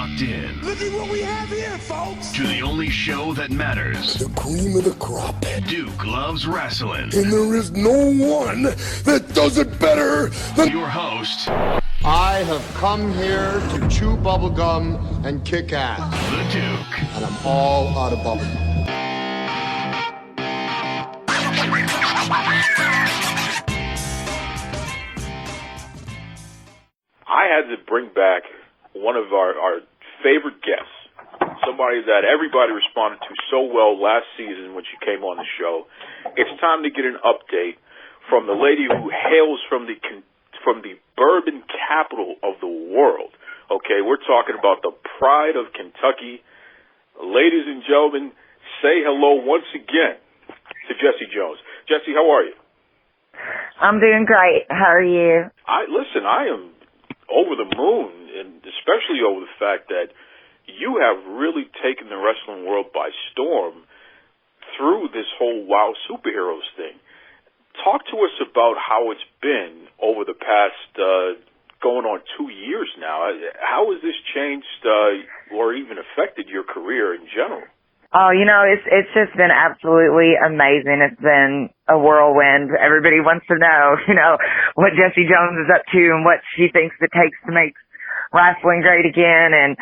locked in. Look at what we have here, folks. To the only show that matters. The cream of the crop. Duke loves wrestling. And there is no one that does it better than your host. I have come here to chew bubblegum and kick ass. The Duke. And I'm all out of bubblegum. I had to bring back one of our favorite guests, somebody that everybody responded to so well last season when she came on the show. It's time to get an update from the lady who hails from the bourbon capital of the world. Okay, we're talking about the pride of Kentucky. Ladies and gentlemen, say hello once again to Jessie Jones. Jessie, how are you? I'm doing great. How are you? I am over the moon, and especially over the fact that you have really taken the wrestling world by storm through this whole WoW Superheroes thing. Talk to us about how it's been over the past going on 2 years now. How has this changed or even affected your career in general? Oh, it's just been absolutely amazing. It's been a whirlwind. Everybody wants to know, what Jessie Jones is up to and what she thinks it takes to make wrestling great again. And,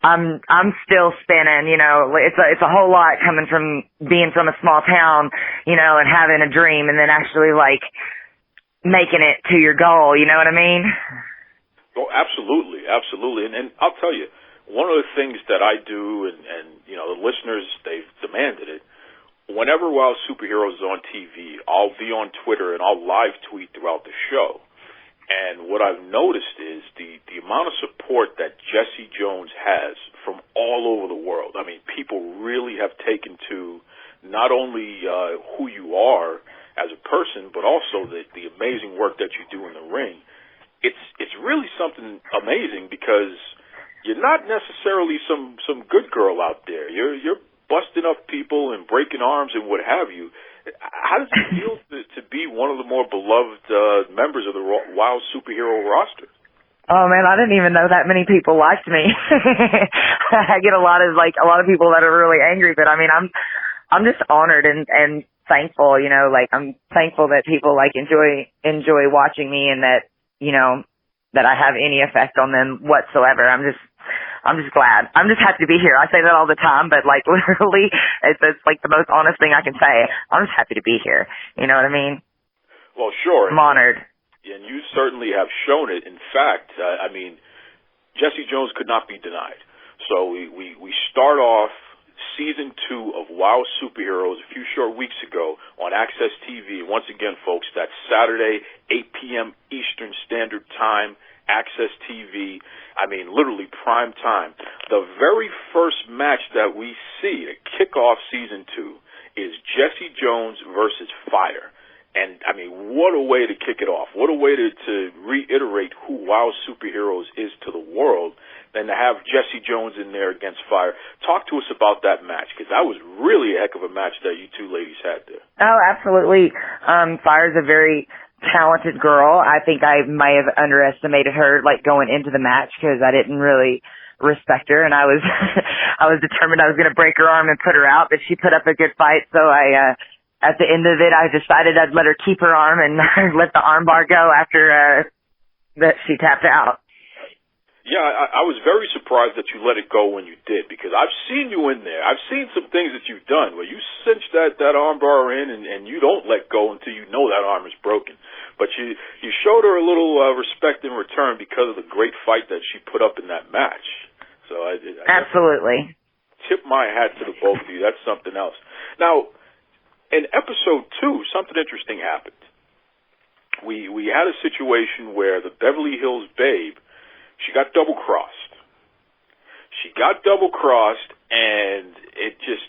I'm still spinning, it's a whole lot coming from being from a small town, and having a dream and then actually making it to your goal. You know what I mean? Oh, absolutely. Absolutely. And I'll tell you, one of the things that I do, and the listeners, they've demanded it, whenever WoW Superheroes is on TV, I'll be on Twitter and I'll live tweet throughout the show. And what I've noticed is the amount of support that Jessie Jones has from all over the world. I mean, people really have taken to not only who you are as a person, but also the amazing work that you do in the ring. It's really something amazing because you're not necessarily some good girl out there. You're busting up people and breaking arms and what have you. How does it feel to be one of the more beloved members of the WoW Superhero roster? Oh man, I didn't even know that many people liked me. I get a lot of people that are really angry, but I mean, I'm just honored and thankful. I'm thankful that people enjoy watching me and that that I have any effect on them whatsoever. I'm just glad. I'm just happy to be here. I say that all the time, but literally, it's the most honest thing I can say. I'm just happy to be here. You know what I mean? Well, sure. I'm honored. And you certainly have shown it. In fact, Jessie Jones could not be denied. So we start off Season 2 of WoW Superheroes a few short weeks ago on Access TV. Once again, folks, that's Saturday, 8 p.m. Eastern Standard Time, Access TV. Literally prime time. The very first match that we see to kick off Season 2 is Jessie Jones versus Fire. And, what a way to kick it off. What a way to reiterate who WoW Superheroes is to the world than to have Jessie Jones in there against Fire. Talk to us about that match, because that was really a heck of a match that you two ladies had there. Oh, absolutely. Fire's a very talented girl. I think I may have underestimated her, going into the match, because I didn't really respect her, and I was I was determined I was going to break her arm and put her out, but she put up a good fight, so at the end of it, I decided I'd let her keep her arm and let the arm bar go after that she tapped out. Yeah, I was very surprised that you let it go when you did, because I've seen you in there. I've seen some things that you've done where you cinch that arm bar in and you don't let go until you know that arm is broken. But you showed her a little respect in return because of the great fight that she put up in that match. So I absolutely tip my hat to the both of you. That's something else. Now, in episode 2, something interesting happened. We had a situation where the Beverly Hills Babe, she got double-crossed. And it just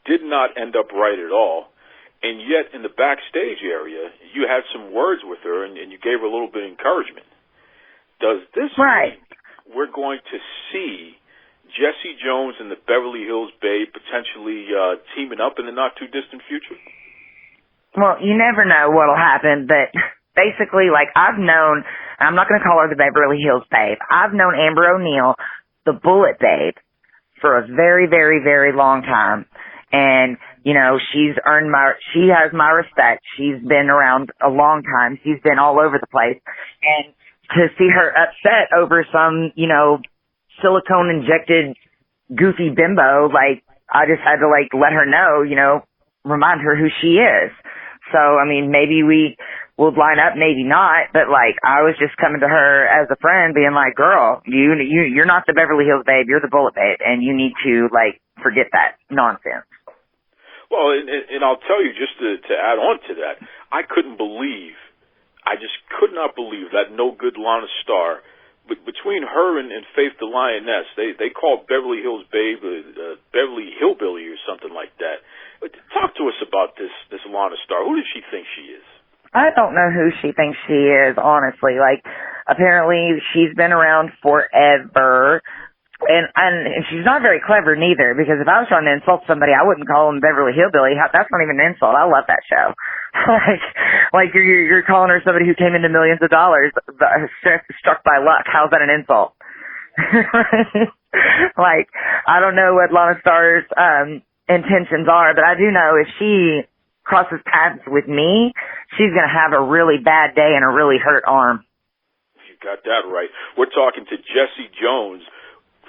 did not end up right at all. And yet, in the backstage area, you had some words with her, and you gave her a little bit of encouragement. Does this mean we're going to see Jessie Jones and the Beverly Hills Babe potentially teaming up in the not-too-distant future? Well, you never know what'll happen, but basically, I've known, I'm not going to call her the Beverly Hills Babe, I've known Amber O'Neal the Bullet Babe for a very, very, very long time. And, you know, she has my respect. She's been around a long time. She's been all over the place. And to see her upset over some, you know, silicone injected goofy bimbo, like, I just had to, like, let her know, you know, remind her who she is. So, I mean, maybe we will line up, maybe not, but, like, I was just coming to her as a friend being like, girl, you're not the Beverly Hills Babe, you're the Bullet Babe, and you need to, like, forget that nonsense. Well, and I'll tell you, just to add on to that, I just could not believe that no good Lana Star, but between her and Faith The Lioness, they called Beverly Hills Babe Beverly Hillbilly or something like that. But talk to us about this Lana Star. Who does she think she is? I don't know who she thinks she is, honestly. Like, apparently she's been around forever. And she's not very clever neither, because if I was trying to insult somebody, I wouldn't call them Beverly Hillbilly. That's not even an insult. I love that show. like you're calling her somebody who came into millions of dollars struck by luck. How's that an insult? Like, I don't know what Lana Star's intentions are, but I do know if she crosses paths with me, she's going to have a really bad day and a really hurt arm. You got that right. We're talking to Jessie Jones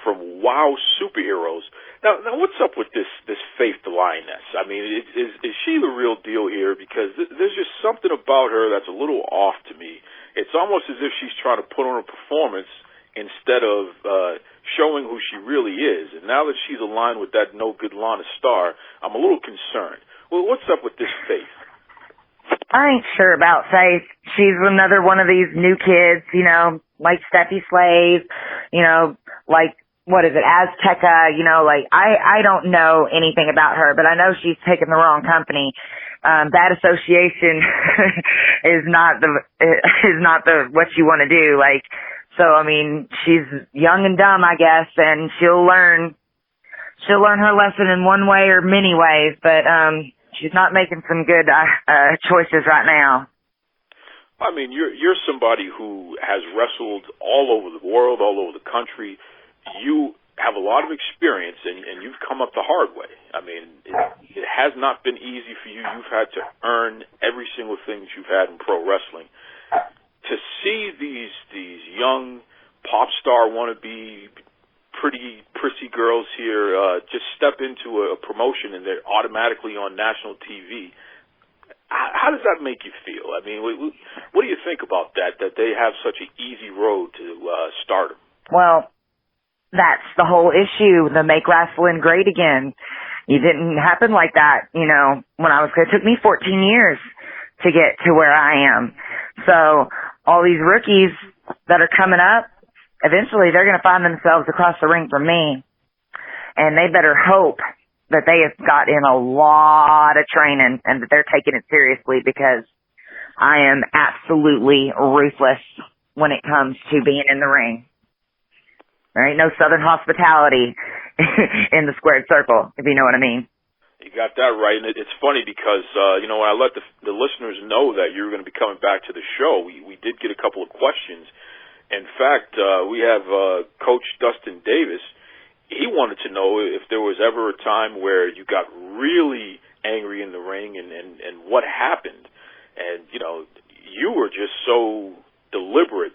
from Wow Superheroes. Now what's up with this Faith The Lioness? I mean, is she the real deal here? Because there's just something about her that's a little off to me. It's almost as if she's trying to put on a performance instead of showing who she really is. And now that she's aligned with that no good Lana Star, I'm a little concerned. Well, what's up with this Faith? I ain't sure about Faith. She's another one of these new kids, you know, like Steffi Slave, you know, like, what is it, Azteca, you know, like, I don't know anything about her, but I know she's taken the wrong company. Bad association is not the what you want to do. Like, so, I mean, she's young and dumb, I guess, and she'll learn her lesson in one way or many ways, but, she's not making some good, choices right now. I mean, you're somebody who has wrestled all over the world, all over the country. You have a lot of experience, and you've come up the hard way. I mean, it has not been easy for you. You've had to earn every single thing that you've had in pro wrestling. To see these young pop star wannabe, pretty prissy girls here just step into a promotion and they're automatically on national TV, how does that make you feel? I mean, what do you think about that they have such an easy road to stardom? Well, that's the whole issue, the make Rasslin great again. It didn't happen like that, you know, when I was good. It took me 14 years to get to where I am. So all these rookies that are coming up, eventually they're going to find themselves across the ring from me. And they better hope that they have got in a lot of training and that they're taking it seriously, because I am absolutely ruthless when it comes to being in the ring. There ain't no Southern hospitality in the squared circle, if you know what I mean. You got that right. And it's funny because, you know, when I let the listeners know that you were going to be coming back to the show, we did get a couple of questions. In fact, we have Coach Dustin Davis. He wanted to know if there was ever a time where you got really angry in the ring and what happened. And, you know, you were just so deliberate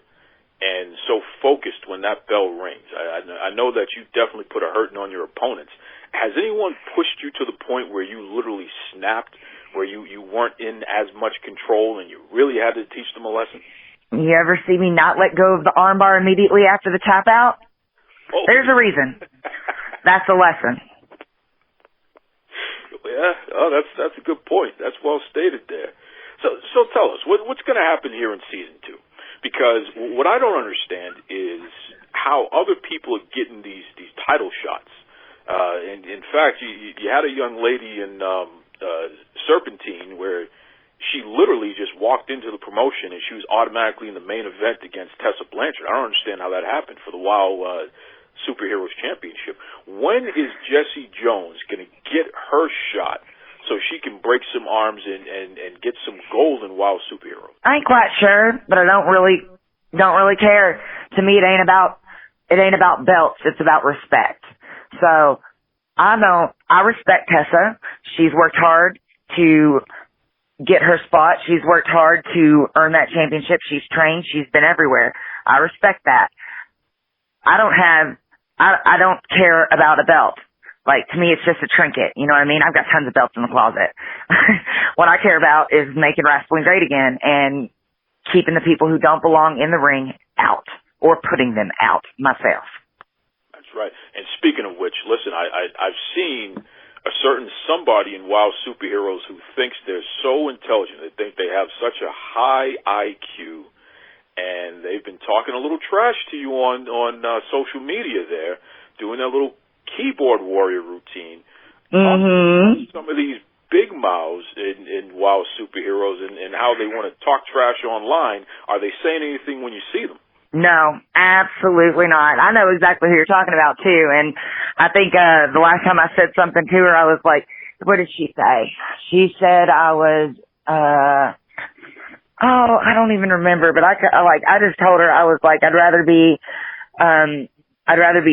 and so focused when that bell rings. I know that you definitely put a hurting on your opponents. Has anyone pushed you to the point where you literally snapped, where you weren't in as much control and you really had to teach them a lesson? You ever see me not let go of the armbar immediately after the tap out? Oh. There's a reason. That's a lesson. Yeah, that's a good point. That's well stated there. So tell us, what's going to happen here in season 2? Because what I don't understand is how other people are getting these title shots. And in fact, you had a young lady in Serpentine where she literally just walked into the promotion and she was automatically in the main event against Tessa Blanchard. I don't understand how that happened for the WoW Superheroes Championship. When is Jessie Jones going to get her shot so she can break some arms and get some gold in WoW Superheroes? I ain't quite sure, but I don't really care. To me, it ain't about it ain't about belts. It's about respect. So I respect Tessa. She's worked hard to get her spot. She's worked hard to earn that championship. She's trained. She's been everywhere. I respect that. I don't care about a belt. Like, to me, it's just a trinket. You know what I mean? I've got tons of belts in the closet. What I care about is making wrestling great again and keeping the people who don't belong in the ring out or putting them out myself. That's right. And speaking of which, listen, I've seen a certain somebody in WoW Superheroes who thinks they're so intelligent. They think they have such a high IQ, and they've been talking a little trash to you on social media there, doing their little keyboard warrior routine. Some of these big mouths in WoW Superheroes and how they want to talk trash online. Are they saying anything when you see them? No, absolutely not. I know exactly who you're talking about too, and I think the last time I said something to her, I was like, what did she say? She said I was I don't even remember, but I just told her I was like, I'd rather be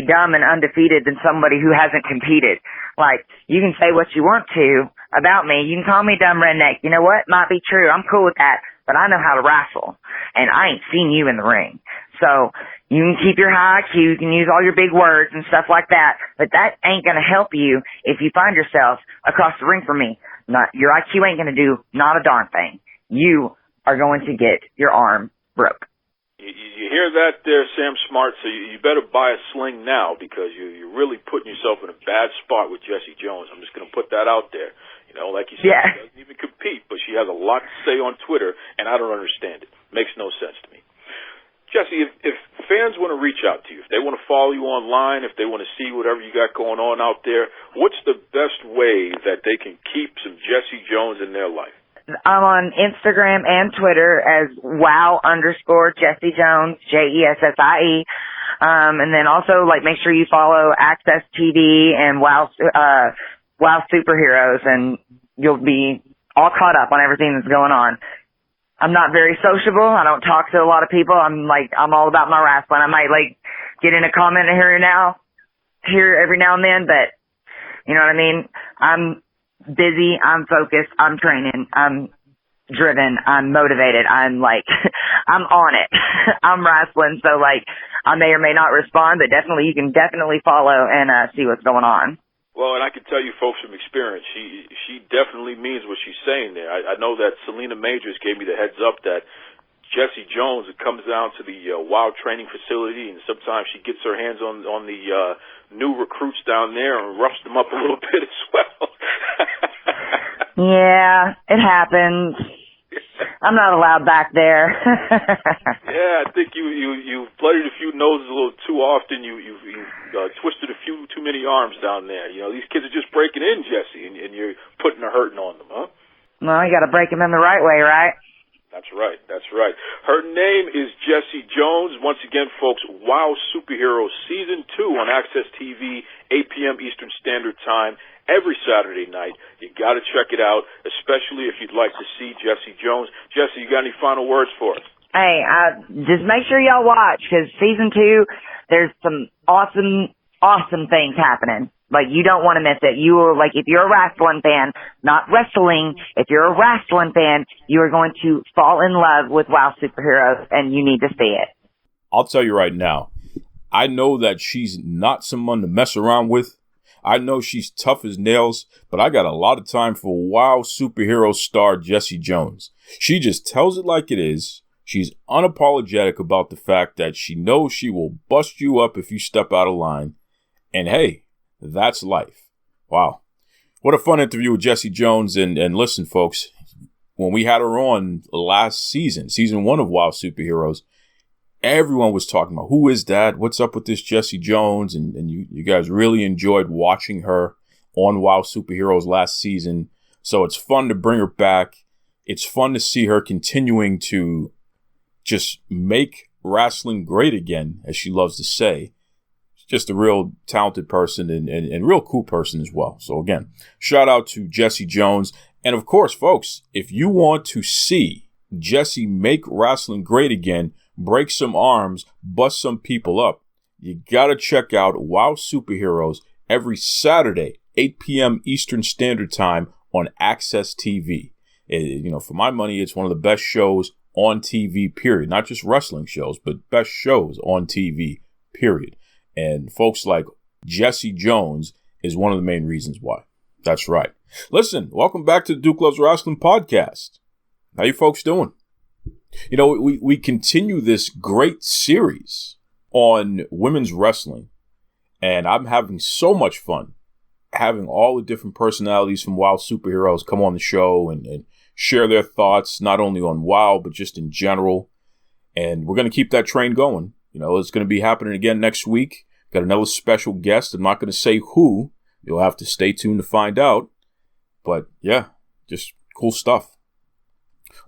dumb and undefeated than somebody who hasn't competed. Like, you can say what you want to about me. You can call me dumb redneck. You know what? Might be true. I'm cool with that. But I know how to wrestle. And I ain't seen you in the ring. So you can keep your high IQ. You can use all your big words and stuff like that. But that ain't going to help you if you find yourself across the ring from me. Your IQ ain't going to do not a darn thing. You are going to get your arm broke. You hear that there, Sam Smart? So you better buy a sling now, because you're really putting yourself in a bad spot with Jessie Jones. I'm just going to put that out there. You know, like you said, yeah. She doesn't even compete, but she has a lot to say on Twitter, and I don't understand it. Makes no sense to me. Jessie, if fans want to reach out to you, if they want to follow you online, if they want to see whatever you got going on out there, what's the best way that they can keep some Jessie Jones in their life? I'm on Instagram and Twitter as wow_Jessie Jones, JESSIE. And then also, like, make sure you follow Access TV and WoW Superheroes, and you'll be all caught up on everything that's going on. I'm not very sociable. I don't talk to a lot of people. I'm all about my wrestling. I might, like, get in a comment here every now and then, but you know what I mean? I'm busy, I'm focused, I'm training, I'm driven, I'm motivated, I'm I'm on it. I'm wrestling, so I may or may not respond, but you can definitely follow and see what's going on. Well, and I can tell you folks from experience, she definitely means what she's saying there. I know that Selena Majors gave me the heads up that Jessie Jones comes down to the WoW training facility, and sometimes she gets her hands on the new recruits down there and roughs them up a little bit as well. Yeah, it happens. I'm not allowed back there. Yeah, I think you blooded a few noses a little too often. You twisted a few too many arms down there. You know, these kids are just breaking in, Jessie, and you're putting a hurting on them, huh? Well, you got to break them in the right way, right? That's right. That's right. Her name is Jessie Jones. Once again, folks, WoW Superheroes Season 2 on Access TV, 8 p.m. Eastern Standard Time, every Saturday night. You got to check it out, especially if you'd like to see Jessie Jones. Jessie, you got any final words for us? Hey, just make sure y'all watch, because Season 2, there's some awesome things happening. Like, you don't want to miss it. If you're a wrestling fan, not wrestling, if you're a wrestling fan, you are going to fall in love with WoW Superheroes, and you need to see it. I'll tell you right now, I know that she's not someone to mess around with. I know she's tough as nails, but I got a lot of time for WoW Superhero star Jessie Jones. She just tells it like it is. She's unapologetic about the fact that she knows she will bust you up if you step out of line. And hey, that's life. Wow. What a fun interview with Jessie Jones. And listen, folks, when we had her on last season 1 of WoW Superheroes, everyone was talking about, who is that? What's up with this Jessie Jones? And you guys really enjoyed watching her on WoW Superheroes last season. So it's fun to bring her back. It's fun to see her continuing to just make wrestling great again, as she loves to say. Just a real talented person and real cool person as well. So again, shout out to Jessie Jones. And of course, folks, if you want to see Jessie make wrestling great again, break some arms, bust some people up, you got to check out Wow Superheroes every Saturday, 8 p.m. Eastern Standard Time on Access TV. For my money, it's one of the best shows on TV, period. Not just wrestling shows, but best shows on TV, period. And folks like Jessie Jones is one of the main reasons why. That's right. Listen, welcome back to the Duke Loves Rasslin podcast. How you folks doing? We continue this great series on women's wrestling, and I'm having so much fun having all the different personalities from WoW Superheroes come on the show and share their thoughts, not only on WoW, but just in general. And we're going to keep that train going. It's going to be happening again next week. Got another special guest. I'm not going to say who. You'll have to stay tuned to find out. But yeah, just cool stuff.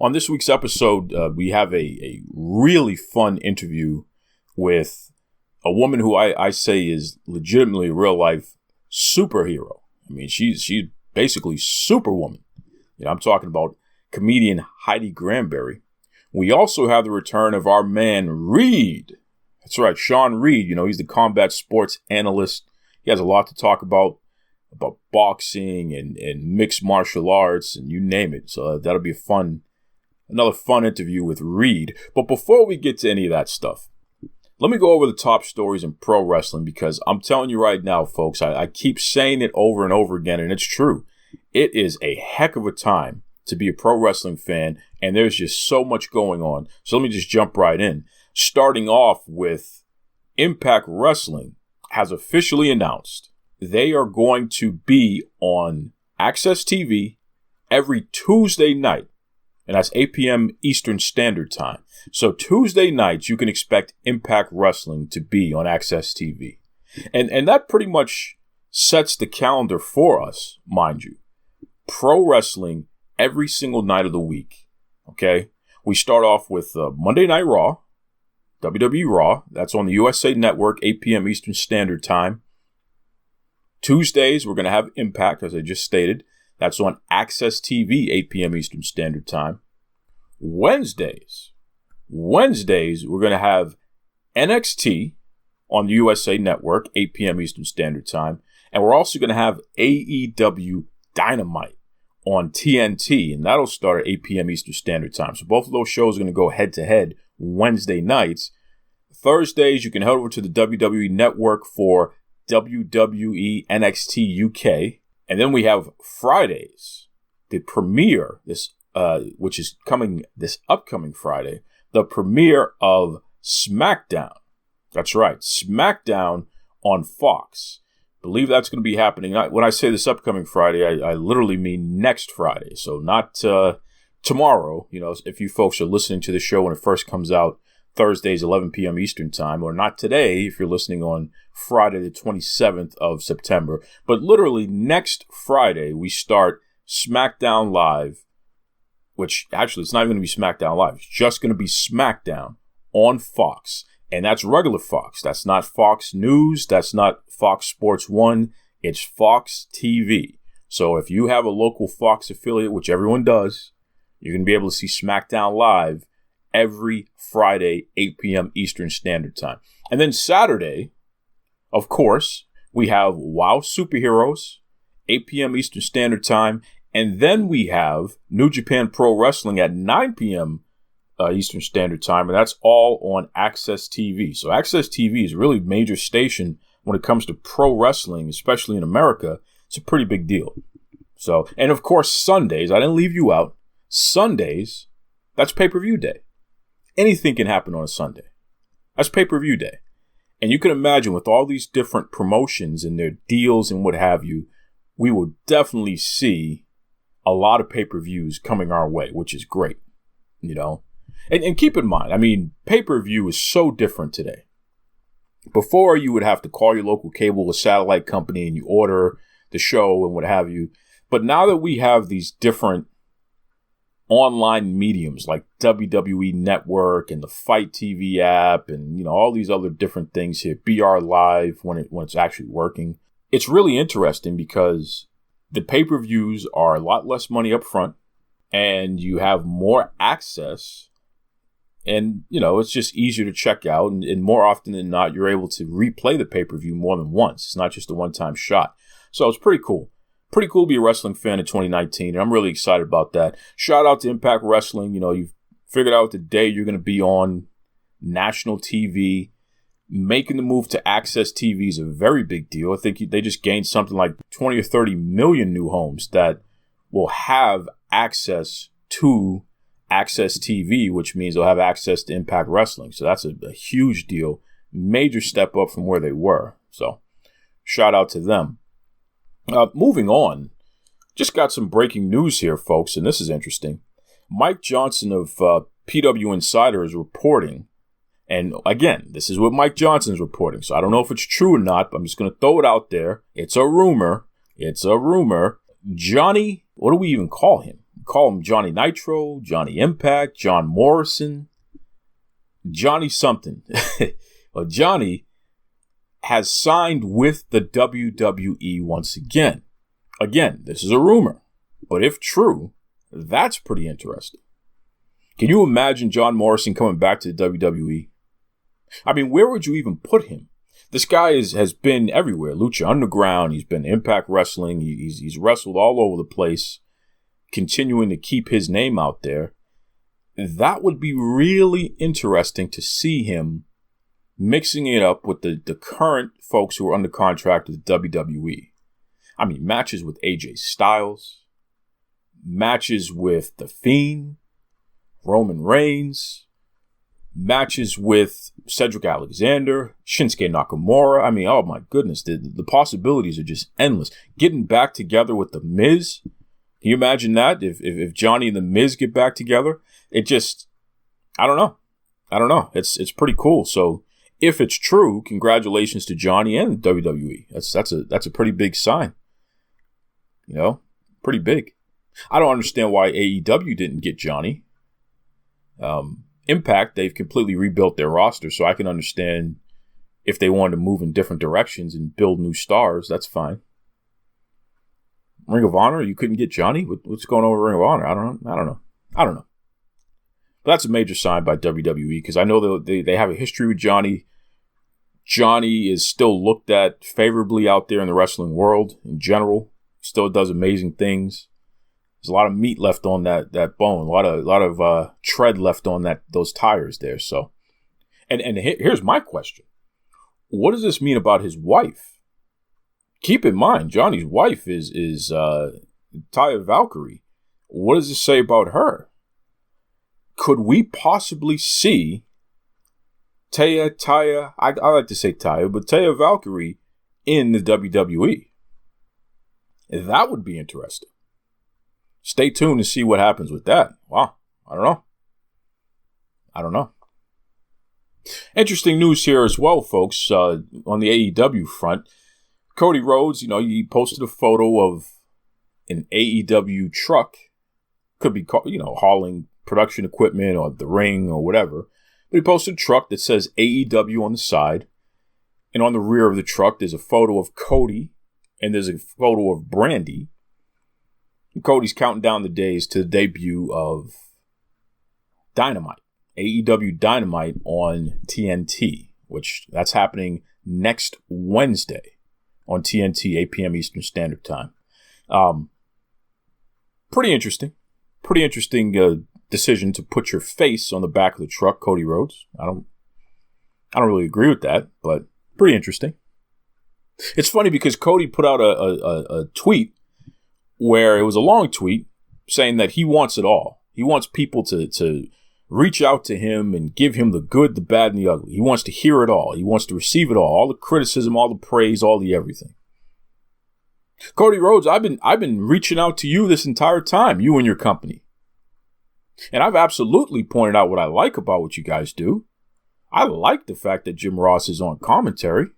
On this week's episode, we have a really fun interview with a woman who I say is legitimately a real-life superhero. I mean, she's basically Superwoman. I'm talking about comedian Heidi Grandberry. We also have the return of our man, Reed. That's right, Sean Reed. He's the combat sports analyst. He has a lot to talk about boxing and mixed martial arts and you name it. So that'll be another fun interview with Reed. But before we get to any of that stuff, let me go over the top stories in pro wrestling, because I'm telling you right now, folks, I keep saying it over and over again, and it's true. It is a heck of a time to be a pro wrestling fan, and there's just so much going on. So let me just jump right in. Starting off with Impact Wrestling has officially announced they are going to be on Access TV every Tuesday night. And that's 8 p.m. Eastern Standard Time. So Tuesday nights, you can expect Impact Wrestling to be on Access TV. And that pretty much sets the calendar for us, mind you. Pro wrestling every single night of the week. Okay? We start off with Monday Night Raw, WWE Raw. That's on the USA Network, 8 p.m. Eastern Standard Time. Tuesdays, we're going to have Impact, as I just stated. That's on Access TV, 8 p.m. Eastern Standard Time. Wednesdays, we're going to have NXT on the USA Network, 8 p.m. Eastern Standard Time. And we're also going to have AEW Dynamite on TNT, and that'll start at 8 p.m. Eastern Standard Time. So both of those shows are going to go head-to-head Wednesday nights. Thursdays, you can head over to the WWE Network for WWE NXT UK. And then we have Fridays, the premiere, which is coming this upcoming Friday, the premiere of SmackDown. That's right, SmackDown on Fox. Believe that's going to be happening. When I say this upcoming Friday, I literally mean next Friday. So not tomorrow. If you folks are listening to the show when it first comes out, Thursdays, 11 p.m. Eastern Time, or not today if you're listening on Friday the 27th of September. But literally next Friday, we start SmackDown Live, which actually it's not even going to be SmackDown Live. It's just going to be SmackDown on Fox. And that's regular Fox. That's not Fox News. That's not Fox Sports 1. It's Fox TV. So if you have a local Fox affiliate, which everyone does, you're going to be able to see SmackDown Live every Friday, 8 p.m. Eastern Standard Time. And then Saturday, of course, we have WoW Superheroes, 8 p.m. Eastern Standard Time. And then we have New Japan Pro Wrestling at 9 p.m. Eastern Standard Time. And that's all on Access TV. So Access TV is a really major station when it comes to pro wrestling, especially in America. It's a pretty big deal. So, and of course, Sundays, I didn't leave you out. Sundays, that's pay-per-view day. Anything can happen on a Sunday. That's pay-per-view day. And you can imagine with all these different promotions and their deals and what have you, we will definitely see a lot of pay-per-views coming our way, which is great, And keep in mind, I mean, pay-per-view is so different today. Before, you would have to call your local cable or satellite company and you order the show and what have you. But now that we have these different online mediums like WWE Network and the Fight TV app and all these other different things here, BR Live when it's actually working, it's really interesting because the pay-per-views are a lot less money up front and you have more access And, it's just easier to check out. And more often than not, you're able to replay the pay-per-view more than once. It's not just a one-time shot. So it's pretty cool. Pretty cool to be a wrestling fan in 2019. And I'm really excited about that. Shout out to Impact Wrestling. You've figured out the day you're going to be on national TV. Making the move to Access TV is a very big deal. I think they just gained something like 20 or 30 million new homes that will have access to Access TV, which means they'll have access to Impact Wrestling. So that's a huge deal. Major step up from where they were. So shout out to them. Moving on. Just got some breaking news here, folks, and this is interesting. Mike Johnson of PW Insider is reporting, and again, this is what Mike Johnson's reporting, so I don't know if it's true or not, but I'm just going to throw it out there. It's a rumor. Johnny, what do we even call him? We call him Johnny Nitro, Johnny Impact, John Morrison, Johnny something. Well, Johnny has signed with the WWE once again. Again, this is a rumor, but if true, that's pretty interesting. Can you imagine John Morrison coming back to the WWE? I mean, where would you even put him? This guy has been everywhere. Lucha Underground, he's been Impact Wrestling, he's wrestled all over the place, continuing to keep his name out there. That would be really interesting to see him mixing it up with the current folks who are under contract with the WWE. I mean, matches with AJ Styles, matches with The Fiend, Roman Reigns, matches with Cedric Alexander, Shinsuke Nakamura. I mean, oh my goodness, the possibilities are just endless. Getting back together with The Miz. Can you imagine that? If Johnny and The Miz get back together? It just, I don't know. It's pretty cool. So if it's true, congratulations to Johnny and WWE. That's a pretty big sign. Pretty big. I don't understand why AEW didn't get Johnny. Impact, they've completely rebuilt their roster, so I can understand if they wanted to move in different directions and build new stars. That's fine. Ring of Honor, you couldn't get Johnny? What's going on with Ring of Honor? I don't know. But that's a major sign by WWE because I know they have a history with Johnny. Johnny is still looked at favorably out there in the wrestling world in general. Still does amazing things. There's a lot of meat left on that bone, a lot of tread left on those tires there. So, and here's my question: what does this mean about his wife? Keep in mind, Johnny's wife is Taya Valkyrie. What does this say about her? Could we possibly see Taya? I like to say Taya, but Taya Valkyrie in the WWE? That would be interesting. Stay tuned to see what happens with that. Wow. I don't know. Interesting news here as well, folks, on the AEW front. Cody Rhodes, he posted a photo of an AEW truck. Could be, hauling production equipment or the ring or whatever. But he posted a truck that says AEW on the side. And on the rear of the truck, there's a photo of Cody and there's a photo of Brandy. And Cody's counting down the days to the debut of Dynamite, AEW Dynamite on TNT, which that's happening next Wednesday on TNT, 8 p.m. Eastern Standard Time. Pretty interesting decision to put your face on the back of the truck, Cody Rhodes. I don't really agree with that, but pretty interesting. It's funny because Cody put out a tweet where it was a long tweet saying that he wants it all. He wants people to reach out to him and give him the good, the bad, and the ugly. He wants to hear it all. He wants to receive it all the criticism, all the praise, all the everything. Cody Rhodes, I've been reaching out to you this entire time, you and your company. And I've absolutely pointed out what I like about what you guys do. I like the fact that Jim Ross is on commentary.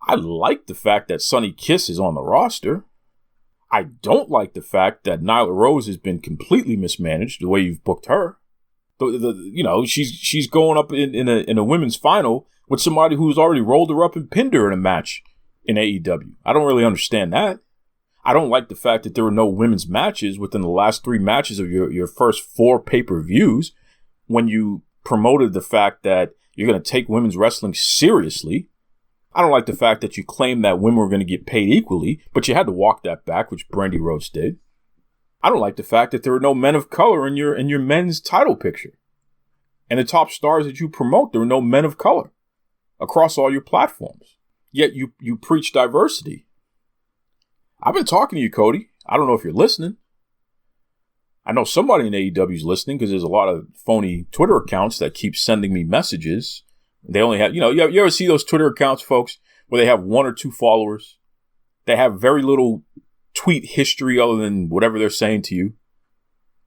I like the fact that Sonny Kiss is on the roster. I don't like the fact that Nyla Rose has been completely mismanaged the way you've booked her. She's going up in a women's final with somebody who's already rolled her up and pinned her in a match in AEW. I don't really understand that. I don't like the fact that there were no women's matches within the last 3 matches of your first 4 pay-per-views when you promoted the fact that you're going to take women's wrestling seriously. I don't like the fact that you claim that women were going to get paid equally, but you had to walk that back, which Brandy Rhodes did. I don't like the fact that there are no men of color in your men's title picture. And the top stars that you promote, there are no men of color across all your platforms. Yet you preach diversity. I've been talking to you, Cody. I don't know if you're listening. I know somebody in AEW is listening because there's a lot of phony Twitter accounts that keep sending me messages. They only have, you ever see those Twitter accounts, folks, where they have 1 or 2 followers? They have very little tweet history other than whatever they're saying to you.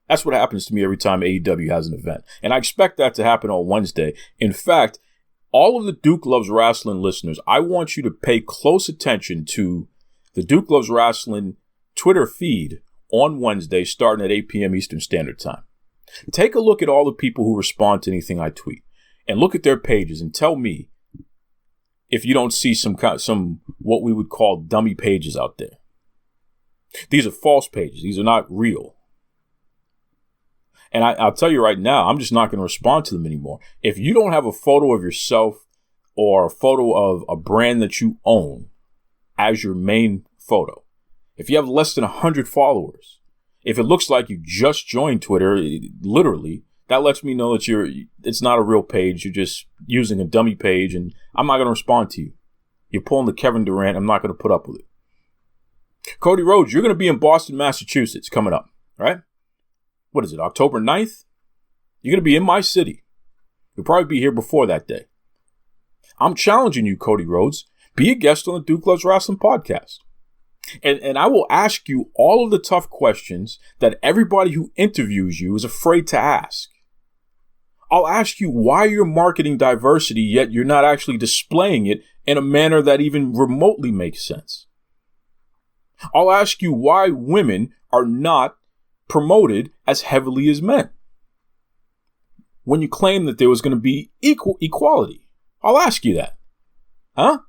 That's what happens to me every time AEW has an event. And I expect that to happen on Wednesday. In fact, all of the Duke Loves Rasslin listeners, I want you to pay close attention to the Duke Loves Rasslin Twitter feed on Wednesday starting at 8 p.m. Eastern Standard Time. Take a look at all the people who respond to anything I tweet and look at their pages and tell me if you don't see some what we would call dummy pages out there. These are false pages. These are not real. And I'll tell you right now, I'm just not going to respond to them anymore. If you don't have a photo of yourself or a photo of a brand that you own as your main photo, if you have less than 100 followers, if it looks like you just joined Twitter, literally, that lets me know that it's not a real page. You're just using a dummy page, and I'm not going to respond to you. You're pulling the Kevin Durant. I'm not going to put up with it. Cody Rhodes, you're going to be in Boston, Massachusetts coming up, right? What is it, October 9th? You're going to be in my city. You'll probably be here before that day. I'm challenging you, Cody Rhodes. Be a guest on the Duke Loves Wrestling podcast. And I will ask you all of the tough questions that everybody who interviews you is afraid to ask. I'll ask you why you're marketing diversity, yet you're not actually displaying it in a manner that even remotely makes sense. I'll ask you why women are not promoted as heavily as men when you claim that there was going to be equality. I'll ask you that. Huh?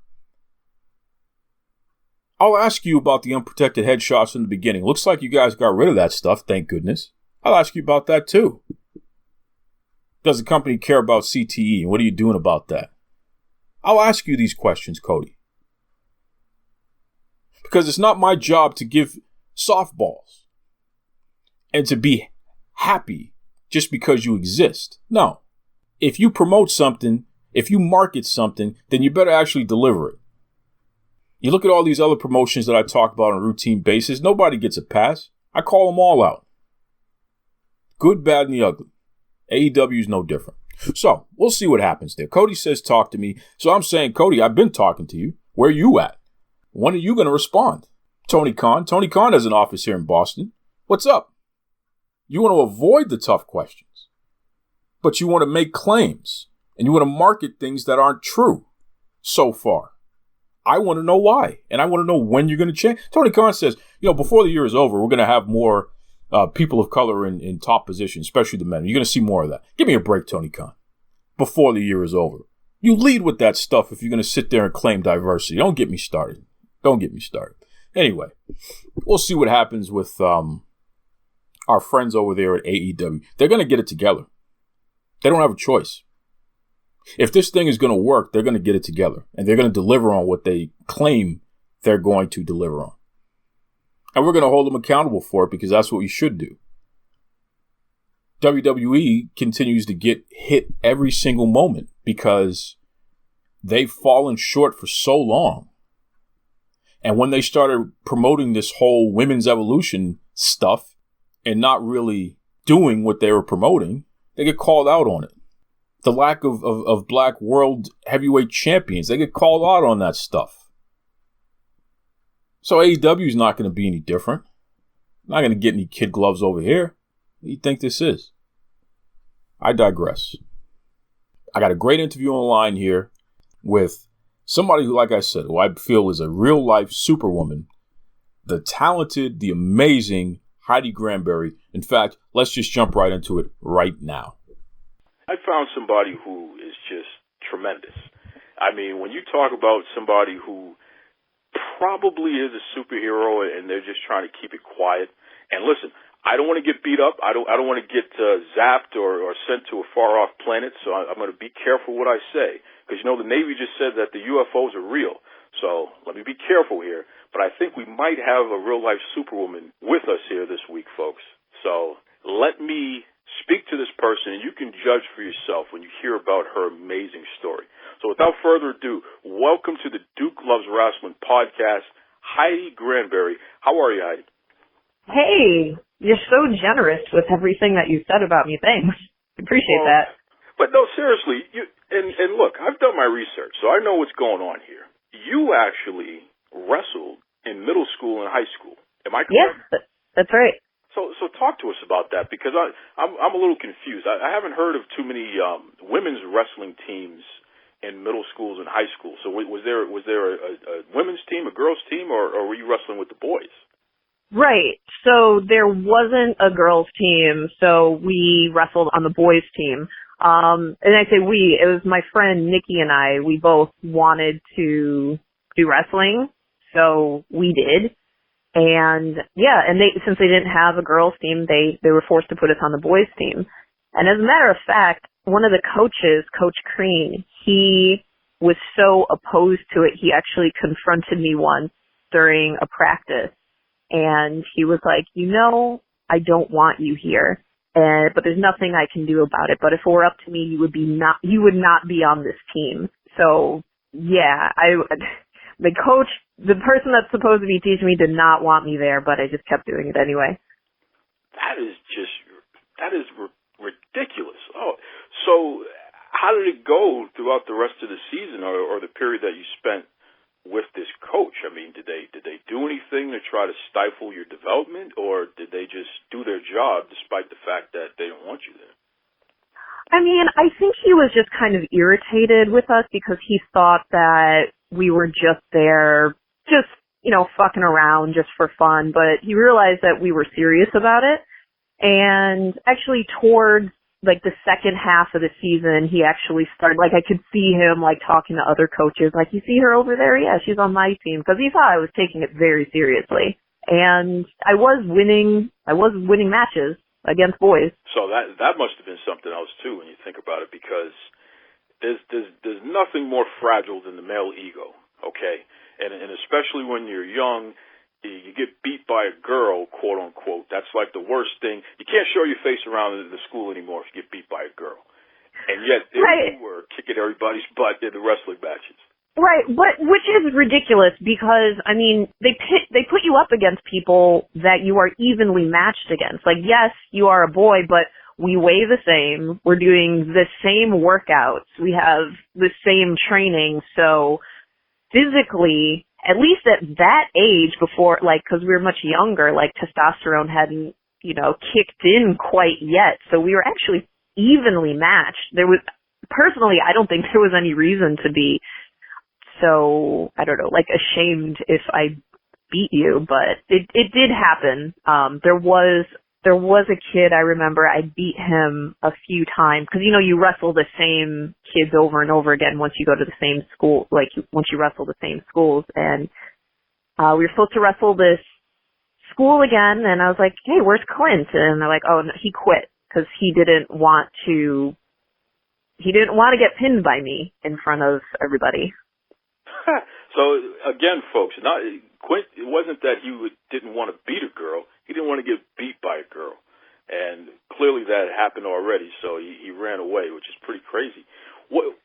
I'll ask you about the unprotected headshots in the beginning. Looks like you guys got rid of that stuff, thank goodness. I'll ask you about that too. Does the company care about CTE? And what are you doing about that? I'll ask you these questions, Cody. Because it's not my job to give softballs and to be happy just because you exist. No. If you promote something, if you market something, then you better actually deliver it. You look at all these other promotions that I talk about on a routine basis, nobody gets a pass. I call them all out. Good, bad, and the ugly. AEW is no different. So, we'll see what happens there. Cody says talk to me. So I'm saying, Cody, I've been talking to you. Where are you at? When are you going to respond? Tony Khan. Tony Khan has an office here in Boston. What's up? You want to avoid the tough questions, but you want to make claims, and you want to market things that aren't true so far. I want to know why, and I want to know when you're going to change. Tony Khan says, before the year is over, we're going to have more people of color in top positions, especially the men. You're going to see more of that. Give me a break, Tony Khan. Before the year is over. You lead with that stuff if you're going to sit there and claim diversity. Don't get me started. Anyway, we'll see what happens with our friends over there at AEW. They're going to get it together. They don't have a choice. If this thing is going to work, they're going to get it together. And they're going to deliver on what they claim they're going to deliver on. And we're going to hold them accountable for it because that's what we should do. WWE continues to get hit every single moment because they've fallen short for so long. And when they started promoting this whole women's evolution stuff and not really doing what they were promoting, they get called out on it. The lack of black world heavyweight champions, they get called out on that stuff. So AEW is not going to be any different. Not going to get any kid gloves over here. What do you think this is? I digress. I got a great interview online here with somebody who, like I said, who I feel is a real-life superwoman, the talented, the amazing Heidi Grandberry. In fact, let's just jump right into it right now. I found somebody who is just tremendous. I mean, when you talk about somebody who probably is a superhero and they're just trying to keep it quiet, and listen, I don't want to get beat up. I don't want to get zapped or sent to a far off planet. So I'm going to be careful what I say, because the Navy just said that the UFOs are real. So let me be careful here. But I think we might have a real life Superwoman with us here this week, folks. So let me speak to this person, and you can judge for yourself when you hear about her amazing story. So without further ado, welcome to the Duke Loves Rasslin podcast, Heidi Grandberry. How are you, Heidi? Hey, you're so generous with everything that you said about me. Thanks. Appreciate that. But no, seriously, and look, I've done my research, so I know what's going on here. You actually wrestled in middle school and high school. Am I correct? Yes, that's right. So talk to us about that, because I'm a little confused. I haven't heard of too many women's wrestling teams in middle schools and high school. So was there a women's team, a girls' team, or were you wrestling with the boys? Right. So there wasn't a girls' team, so we wrestled on the boys' team. And I say we, it was my friend Nikki and I. We both wanted to do wrestling, so we did. And yeah, and since they didn't have a girls' team, they were forced to put us on the boys' team. And as a matter of fact, one of the coaches, Coach Crean, he was so opposed to it, he actually confronted me once during a practice. And he was like, I don't want you here, but there's nothing I can do about it. But if it were up to me, you would not be on this team. So yeah, the coach, the person that's supposed to be teaching me, did not want me there, but I just kept doing it anyway. That is ridiculous. Oh, so how did it go throughout the rest of the season, or the period that you spent with this coach? I mean, did they do anything to try to stifle your development, or did they just do their job despite the fact that they don't want you there? I mean, I think he was just kind of irritated with us because he thought that we were just there, fucking around just for fun, but he realized that we were serious about it. And actually towards the second half of the season, he actually started, I could see him talking to other coaches, you see her over there? Yeah, she's on my team, because he thought I was taking it very seriously. And I was winning matches against boys. So that must have been something else too, when you think about it, because there's nothing more fragile than the male ego, okay? And especially when you're young, you get beat by a girl, quote unquote. That's the worst thing. You can't show your face around the school anymore if you get beat by a girl. And yet, right, you were kicking everybody's butt in the wrestling matches. Right, but which is ridiculous, because I mean, they put you up against people that you are evenly matched against. Yes, you are a boy, but we weigh the same. We're doing the same workouts. We have the same training. So physically, at least at that age, before, because we were much younger, testosterone hadn't, kicked in quite yet. So we were actually evenly matched. Personally, I don't think there was any reason to be so, I don't know, ashamed if I beat you, but it did happen. There was a kid, I remember, I beat him a few times, because, you wrestle the same kids over and over again once you go to the same school, once you wrestle the same schools. And we were supposed to wrestle this school again, and I was like, hey, where's Clint? And they're like, oh, no, he quit, because he didn't want to get pinned by me in front of everybody. So, again, folks, Quint, it wasn't that he didn't want to beat a girl. He didn't want to get beat by a girl. And clearly that happened already, so he ran away, which is pretty crazy.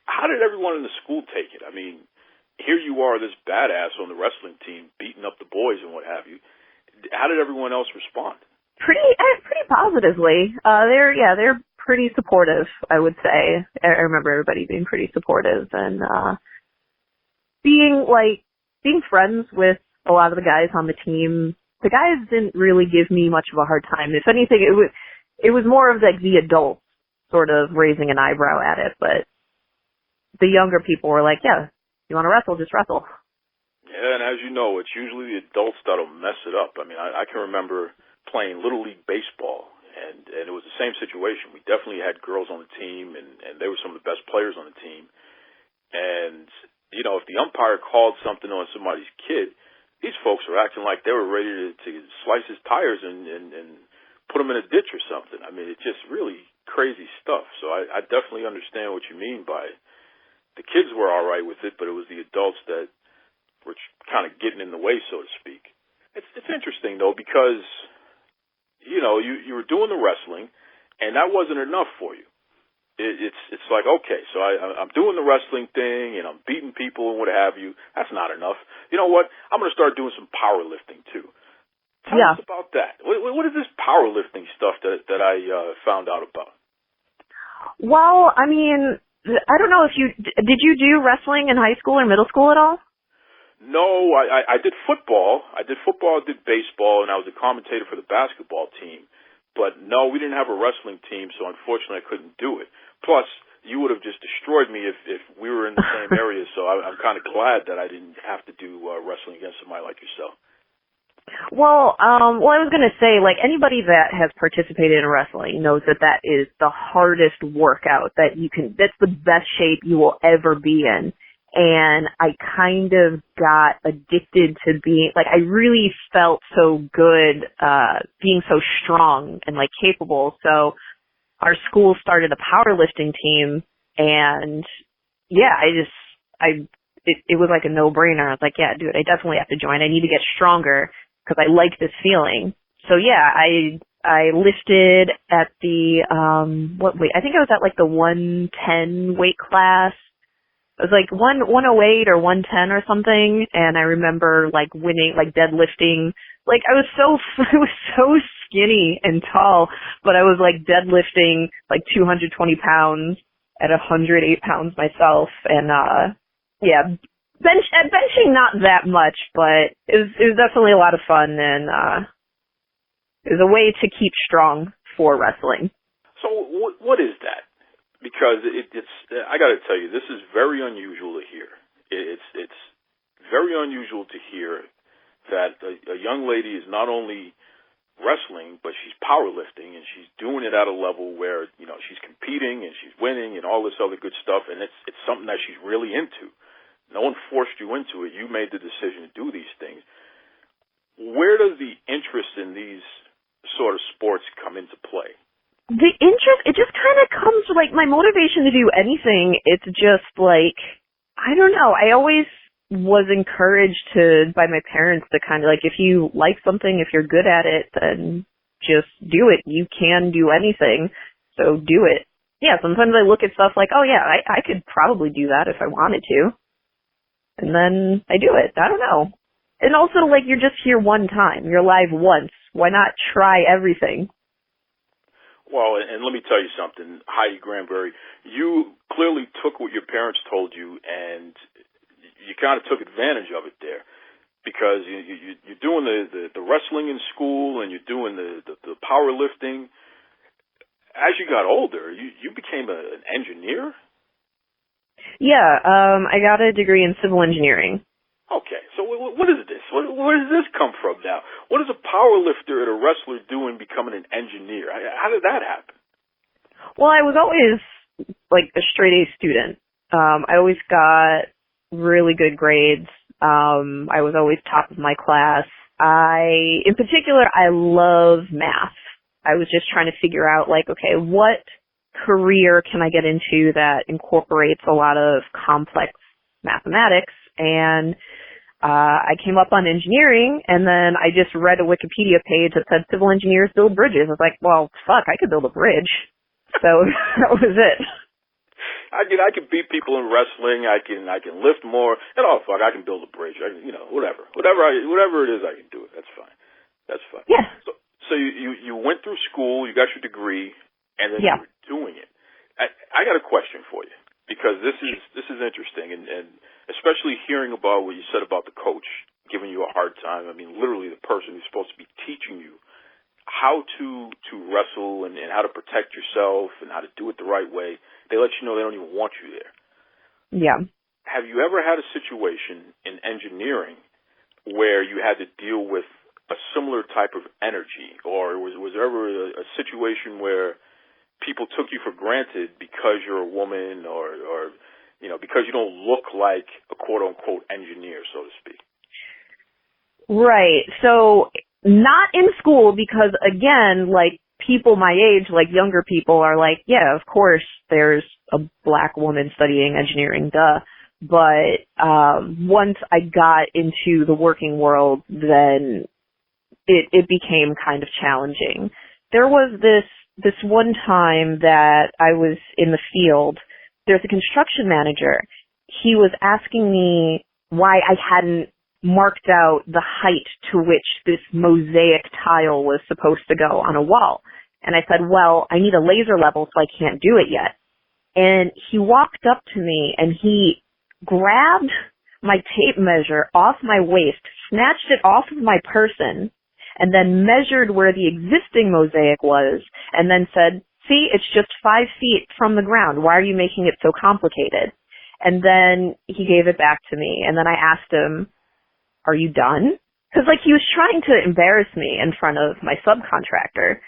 How did everyone in the school take it? I mean, here you are, this badass on the wrestling team, beating up the boys and what have you. How did everyone else respond? Pretty positively. They're pretty supportive, I would say. I remember everybody being pretty supportive, and being friends with a lot of the guys on the team. The guys didn't really give me much of a hard time. If anything, it was more of the adults sort of raising an eyebrow at it, but the younger people were like, yeah, you want to wrestle, just wrestle. Yeah, and as you know, it's usually the adults that'll mess it up. I mean, I can remember playing Little League Baseball, and it was the same situation. We definitely had girls on the team, and they were some of the best players on the team. And, if the umpire called something on somebody's kid, these folks were acting like they were ready to slice his tires and put them in a ditch or something. I mean, it's just really crazy stuff. So I definitely understand what you mean by it. The kids were all right with it, but it was the adults that were kind of getting in the way, so to speak. It's interesting, though, because, you know, you were doing the wrestling, and that wasn't enough for you. It's like, okay, so I'm doing the wrestling thing, and I'm beating people and what have you. That's not enough. You know what? I'm going to start doing some powerlifting, too. Tell us about that. What is this powerlifting stuff that I found out about? Well, I mean, I don't know if did you do wrestling in high school or middle school at all? No, I did football. I did baseball, and I was a commentator for the basketball team. But no, we didn't have a wrestling team, so unfortunately I couldn't do it. Plus, you would have just destroyed me if we were in the same area, so I'm kind of glad that I didn't have to do wrestling against somebody like yourself. Well, I was going to say, like, anybody that has participated in wrestling knows that is the hardest workout that that's the best shape you will ever be in. And I kind of got addicted to I really felt so good, being so strong and, like, capable. So our school started a powerlifting team, and, yeah, it was like a no-brainer. I was like, yeah, dude, I definitely have to join. I need to get stronger because I like this feeling. So, yeah, I lifted at the, I think I was at, like, the 110 weight class. It was like 108 or 110 or something, and I remember like winning, like deadlifting. Like I was so skinny and tall, but I was like deadlifting like 220 pounds at 108 pounds myself, and benching not that much, but it was definitely a lot of fun, and it was a way to keep strong for wrestling. So what is that? Because it's I got to tell you, this is very unusual to hear. It's very unusual to hear that a young lady is not only wrestling, but she's powerlifting, and she's doing it at a level where, you know, she's competing and she's winning and all this other good stuff, and it's something that she's really into. No one forced you into it. You made the decision to do these things. Where does the interest in these sort of sports come into play? The interest, it just kind of comes, like, my motivation to do anything, it's just, like, I don't know, I always was encouraged by my parents to kind of, like, if you like something, if you're good at it, then just do it. You can do anything, so do it. Yeah, sometimes I look at stuff like, oh, yeah, I could probably do that if I wanted to, and then I do it. I don't know. And also, like, you're just here one time. You're alive once. Why not try everything? Well, and let me tell you something, Heidi Grandberry, you clearly took what your parents told you, and you kind of took advantage of it there, because you're doing the wrestling in school, and you're doing the powerlifting. As you got older, you became an engineer? Yeah, I got a degree in civil engineering. Okay, so what is this? Where does this come from now? What does a powerlifter and a wrestler do in becoming an engineer? How did that happen? Well, I was always, like, a straight A student. I always got really good grades. I was always top of my class. In particular, I love math. I was just trying to figure out, like, okay, what career can I get into that incorporates a lot of complex mathematics? And I came up on engineering, and then I just read a Wikipedia page that said civil engineers build bridges. I was like, well, fuck, I could build a bridge. So that was it. I can beat people in wrestling. I can lift more. And I can build a bridge. Whatever it is, I can do it. That's fine. Yeah. So you went through school, you got your degree, and then you were doing it. I got a question for you, because this is interesting, and especially hearing about what you said about the coach giving you a hard time. I mean, literally the person who's supposed to be teaching you how to wrestle and how to protect yourself and how to do it the right way, they let you know they don't even want you there. Yeah. Have you ever had a situation in engineering where you had to deal with a similar type of energy, or was there ever a situation where people took you for granted because you're a woman, or because you don't look like a quote-unquote engineer, so to speak? Right. So not in school because, again, like, people my age, like younger people are like, yeah, of course there's a black woman studying engineering, duh. But once I got into the working world, then it became kind of challenging. There was this one time that I was in the field. There's a construction manager. He was asking me why I hadn't marked out the height to which this mosaic tile was supposed to go on a wall. And I said, well, I need a laser level, so I can't do it yet. And he walked up to me and he grabbed my tape measure off my waist, snatched it off of my person, and then measured where the existing mosaic was, and then said, see, it's just 5 feet from the ground. Why are you making it so complicated? And then he gave it back to me, and then I asked him, are you done? Because, like, he was trying to embarrass me in front of my subcontractor.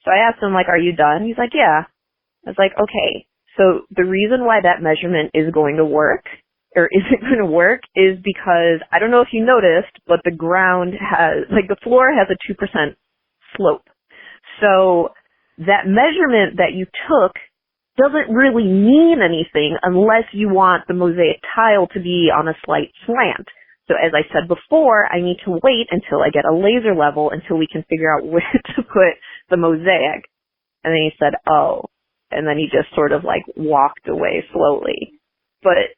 So I asked him, like, are you done? He's like, yeah. I was like, okay, so the reason why that measurement is going to work, or isn't going to work, is because, I don't know if you noticed, but the ground has, like, the floor has a 2% slope. So that measurement that you took doesn't really mean anything unless you want the mosaic tile to be on a slight slant. So as I said before, I need to wait until I get a laser level until we can figure out where to put the mosaic. And then he said, oh. And then he just sort of like walked away slowly. But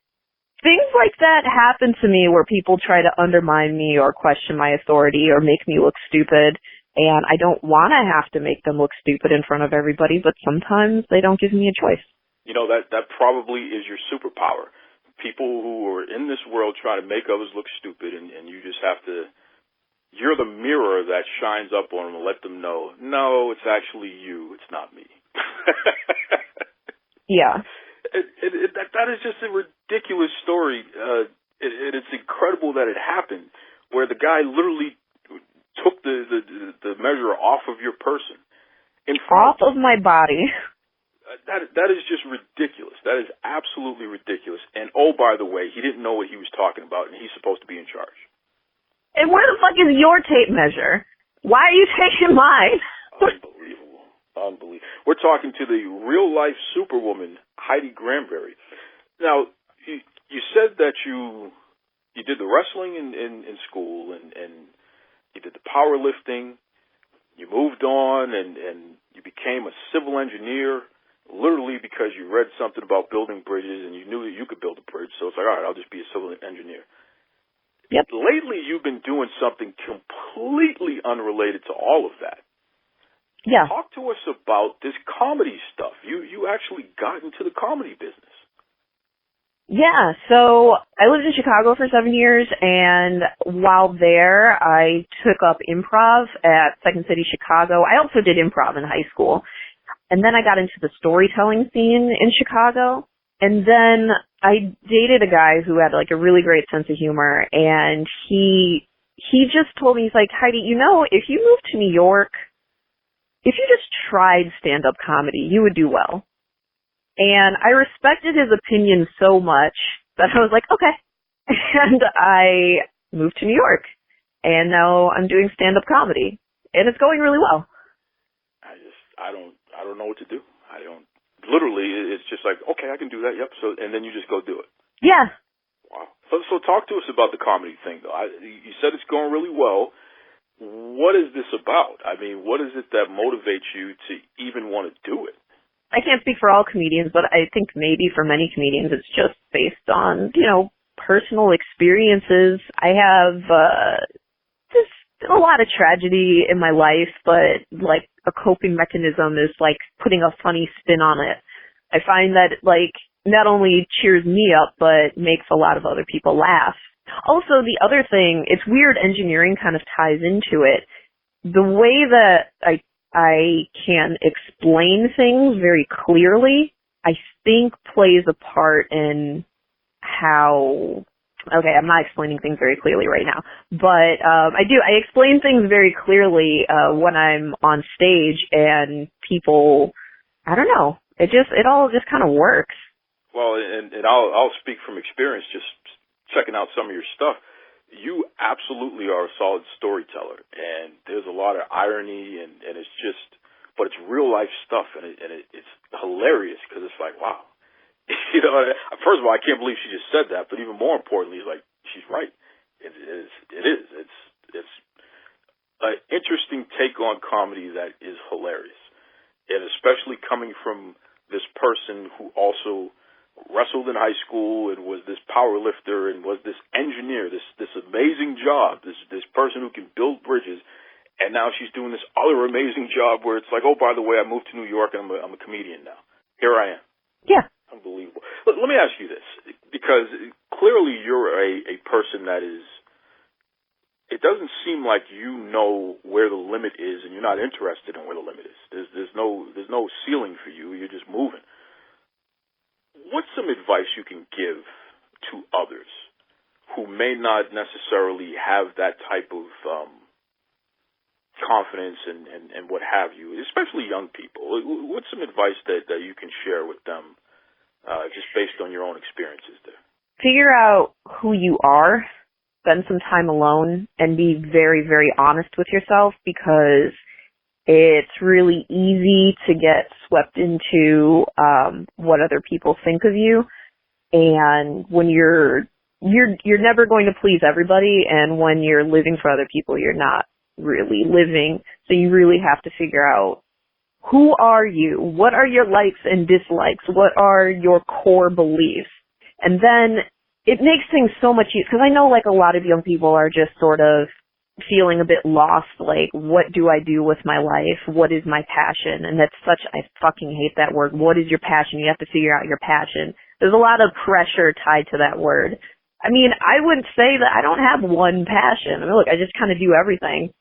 things like that happen to me where people try to undermine me or question my authority or make me look stupid. And I don't want to have to make them look stupid in front of everybody, but sometimes they don't give me a choice. You know, that probably is your superpower. People who are in this world try to make others look stupid, and you just have to, you're the mirror that shines up on them and let them know, no, it's actually you, it's not me. Yeah. That is just a ridiculous story. It's incredible that it happened, where the guy literally took the measure off of your person. Off of my body. That is just ridiculous. That is absolutely ridiculous. And oh, by the way, he didn't know what he was talking about, and he's supposed to be in charge. And where the fuck is your tape measure? Why are you taking mine? Unbelievable. We're talking to the real-life superwoman, Heidi Grandberry. Now, you said that you did the wrestling in school, and you did the powerlifting. You moved on, and you became a civil engineer, literally because you read something about building bridges and you knew that you could build a bridge. So it's like, all right, I'll just be a civil engineer. Yep. Lately, you've been doing something completely unrelated to all of that. Yeah. Talk to us about this comedy stuff. You actually got into the comedy business. Yeah, so I lived in Chicago for 7 years, and while there, I took up improv at Second City, Chicago. I also did improv in high school. And then I got into the storytelling scene in Chicago. And then I dated a guy who had like a really great sense of humor, and he just told me, he's like, Heidi, you know, if you moved to New York, if you just tried stand-up comedy, you would do well. And I respected his opinion so much that I was like, okay. And I moved to New York, and now I'm doing stand-up comedy, and it's going really well. I don't know what to do. Literally, it's just like, okay, I can do that, yep. So, and then you just go do it. Yeah. Wow. So talk to us about the comedy thing, though. You said it's going really well. What is this about? I mean, what is it that motivates you to even want to do it? I can't speak for all comedians, but I think maybe for many comedians it's just based on, you know, personal experiences. I have just a lot of tragedy in my life, but like a coping mechanism is like putting a funny spin on it. I find that like not only cheers me up, but makes a lot of other people laugh. Also, the other thing, it's weird, engineering kind of ties into it. The way that I can explain things very clearly, I think plays a part in how, okay, I'm not explaining things very clearly right now, but I explain things very clearly when I'm on stage, and people, I don't know, it all just kind of works. Well, and I'll speak from experience, just checking out some of your stuff. you absolutely are a solid storyteller, and there's a lot of irony, and it's just, but it's real life stuff, and it's hilarious because it's like, wow, you know. First of all, I can't believe she just said that, but even more importantly, like, she's right. It is. It's an interesting take on comedy that is hilarious, and especially coming from this person who also wrestled in high school and was this power lifter and was this engineer, this amazing job, this person who can build bridges, and now she's doing this other amazing job where it's like, oh, by the way, I moved to New York and I'm a comedian now. Here I am. Yeah. Unbelievable. Let me ask you this, because clearly you're a person that is, it doesn't seem like you know where the limit is, and you're not interested in where the limit is. There's no ceiling for you. You're just moving. What's some advice you can give to others who may not necessarily have that type of confidence and what have you, especially young people? What's some advice that you can share with them, just based on your own experiences there? Figure out who you are. Spend some time alone and be very, very honest with yourself, because it's really easy to get swept into what other people think of you. And when you're never going to please everybody, and when you're living for other people, you're not really living. So you really have to figure out, who are you? What are your likes and dislikes? What are your core beliefs? And then it makes things so much easier, because I know, like, a lot of young people are just sort of feeling a bit lost, like, what do I do with my life? What is my passion? And that's I fucking hate that word. What is your passion? You have to figure out your passion. There's a lot of pressure tied to that word. I mean, I would say that I don't have one passion. I mean, look, I just kind of do everything.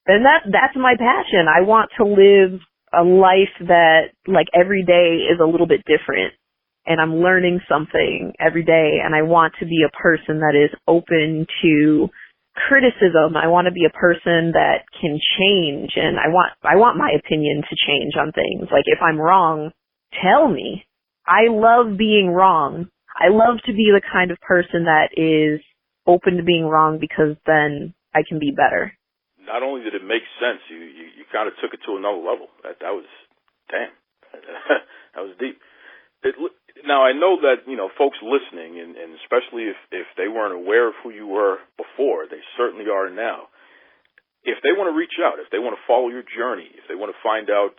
And that's my passion. I want to live a life that, like, every day is a little bit different. And I'm learning something every day, and I want to be a person that is open to criticism. I want to be a person that can change, and I want my opinion to change on things. Like, if I'm wrong, tell me. I love being wrong. I love to be the kind of person that is open to being wrong, because then I can be better. Not only did it make sense, you kind of took it to another level. That was, damn, that was deep. Now, I know that, you know, folks listening, and especially if they weren't aware of who you were before, they certainly are now. If they want to reach out, if they want to follow your journey, if they want to find out,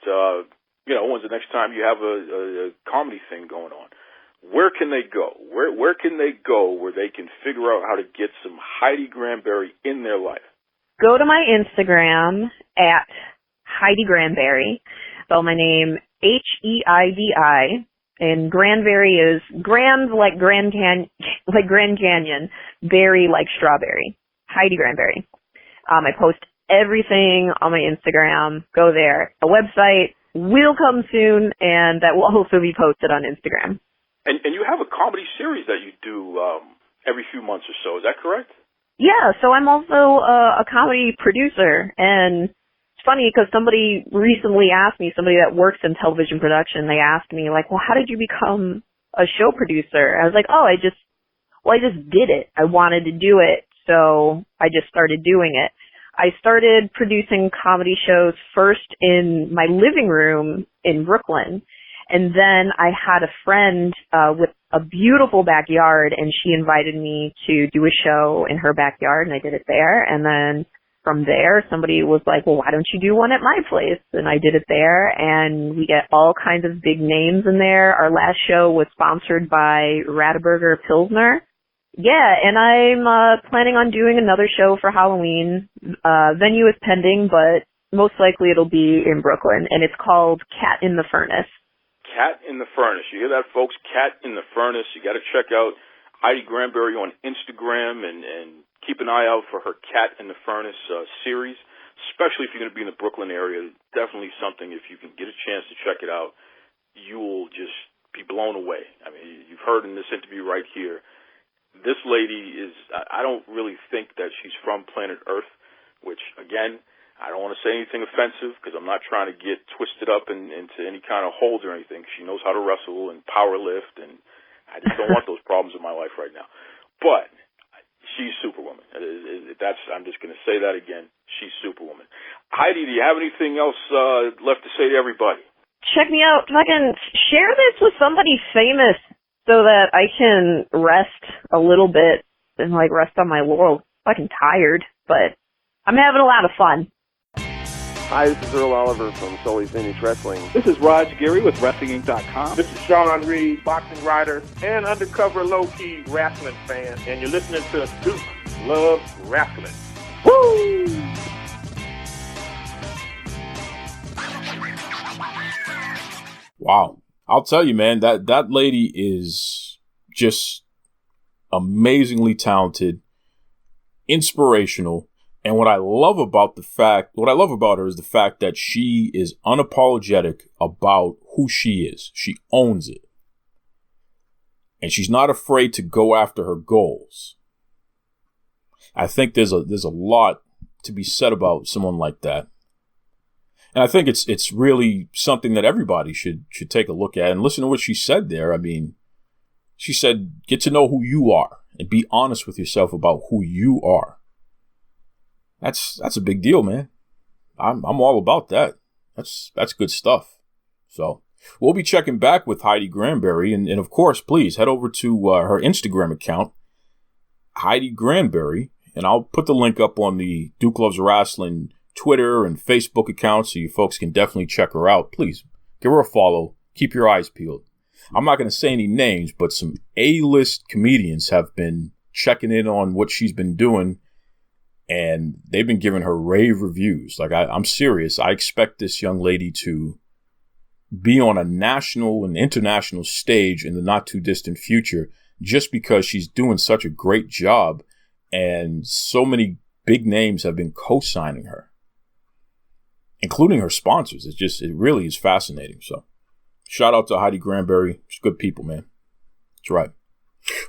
you know, when's the next time you have a comedy thing going on, where can they go? Where can they go where they can figure out how to get some Heidi Grandberry in their life? Go to my Instagram at Heidi Grandberry. Spell my name Heidi. And Grandberry is grand like Grand Canyon, berry like strawberry. Heidi Grandberry. I post everything on my Instagram. Go there. A website will come soon, and that will also be posted on Instagram. And you have a comedy series that you do every few months or so. Is that correct? Yeah. So I'm also a comedy producer, and funny because somebody recently asked me, somebody that works in television production, they asked me, like, well, how did you become a show producer? I was like, I just did it. I wanted to do it, so I just started doing it. I started producing comedy shows first in my living room in Brooklyn, and then I had a friend with a beautiful backyard, and she invited me to do a show in her backyard, and I did it there, and then from there, somebody was like, well, why don't you do one at my place? And I did it there, and we get all kinds of big names in there. Our last show was sponsored by Rataburger Pilsner. Yeah, and I'm planning on doing another show for Halloween. Venue is pending, but most likely it'll be in Brooklyn, and it's called Cat in the Furnace. Cat in the Furnace. You hear that, folks? Cat in the Furnace. You got to check out Heidi Grandberry on Instagram, and keep an eye out for her Cat in the Furnace series, especially if you're going to be in the Brooklyn area. Definitely something, if you can get a chance to check it out, you will just be blown away. I mean, you've heard in this interview right here, this lady is, I don't really think that she's from planet Earth, which, again, I don't want to say anything offensive because I'm not trying to get twisted up into any kind of holes or anything. She knows how to wrestle and power lift, and I just don't want those problems in my life right now. But she's Superwoman. I'm just going to say that again. She's Superwoman. Heidi, do you have anything else left to say to everybody? Check me out. Fucking share this with somebody famous so that I can rest a little bit and, like, rest on my laurels. Fucking tired, but I'm having a lot of fun. Hi, this is Earl Oliver from Sully's Vintage Wrestling. This is Raj Gary with WrestlingInc.com. This is Sean Reed, boxing writer and undercover low-key wrestling fan, and you're listening to Duke Loves Wrestling. Woo! Wow. I'll tell you, man, that lady is just amazingly talented, inspirational. And what I love about her is the fact that she is unapologetic about who she is. She owns it. And she's not afraid to go after her goals. I think there's a lot to be said about someone like that. And I think it's really something that everybody should take a look at and listen to what she said there. I mean, she said, get to know who you are and be honest with yourself about who you are. That's a big deal, man. I'm all about that. That's good stuff. So we'll be checking back with Heidi Grandberry. And of course, please head over to her Instagram account, Heidi Grandberry. And I'll put the link up on the Duke Loves Rasslin Twitter and Facebook account so you folks can definitely check her out. Please give her a follow. Keep your eyes peeled. I'm not going to say any names, but some A-list comedians have been checking in on what she's been doing. And they've been giving her rave reviews. Like, I'm serious. I expect this young lady to be on a national and international stage in the not too distant future just because she's doing such a great job. And so many big names have been co-signing her, including her sponsors. It really is fascinating. So shout out to Heidi Grandberry. She's good people, man. That's right.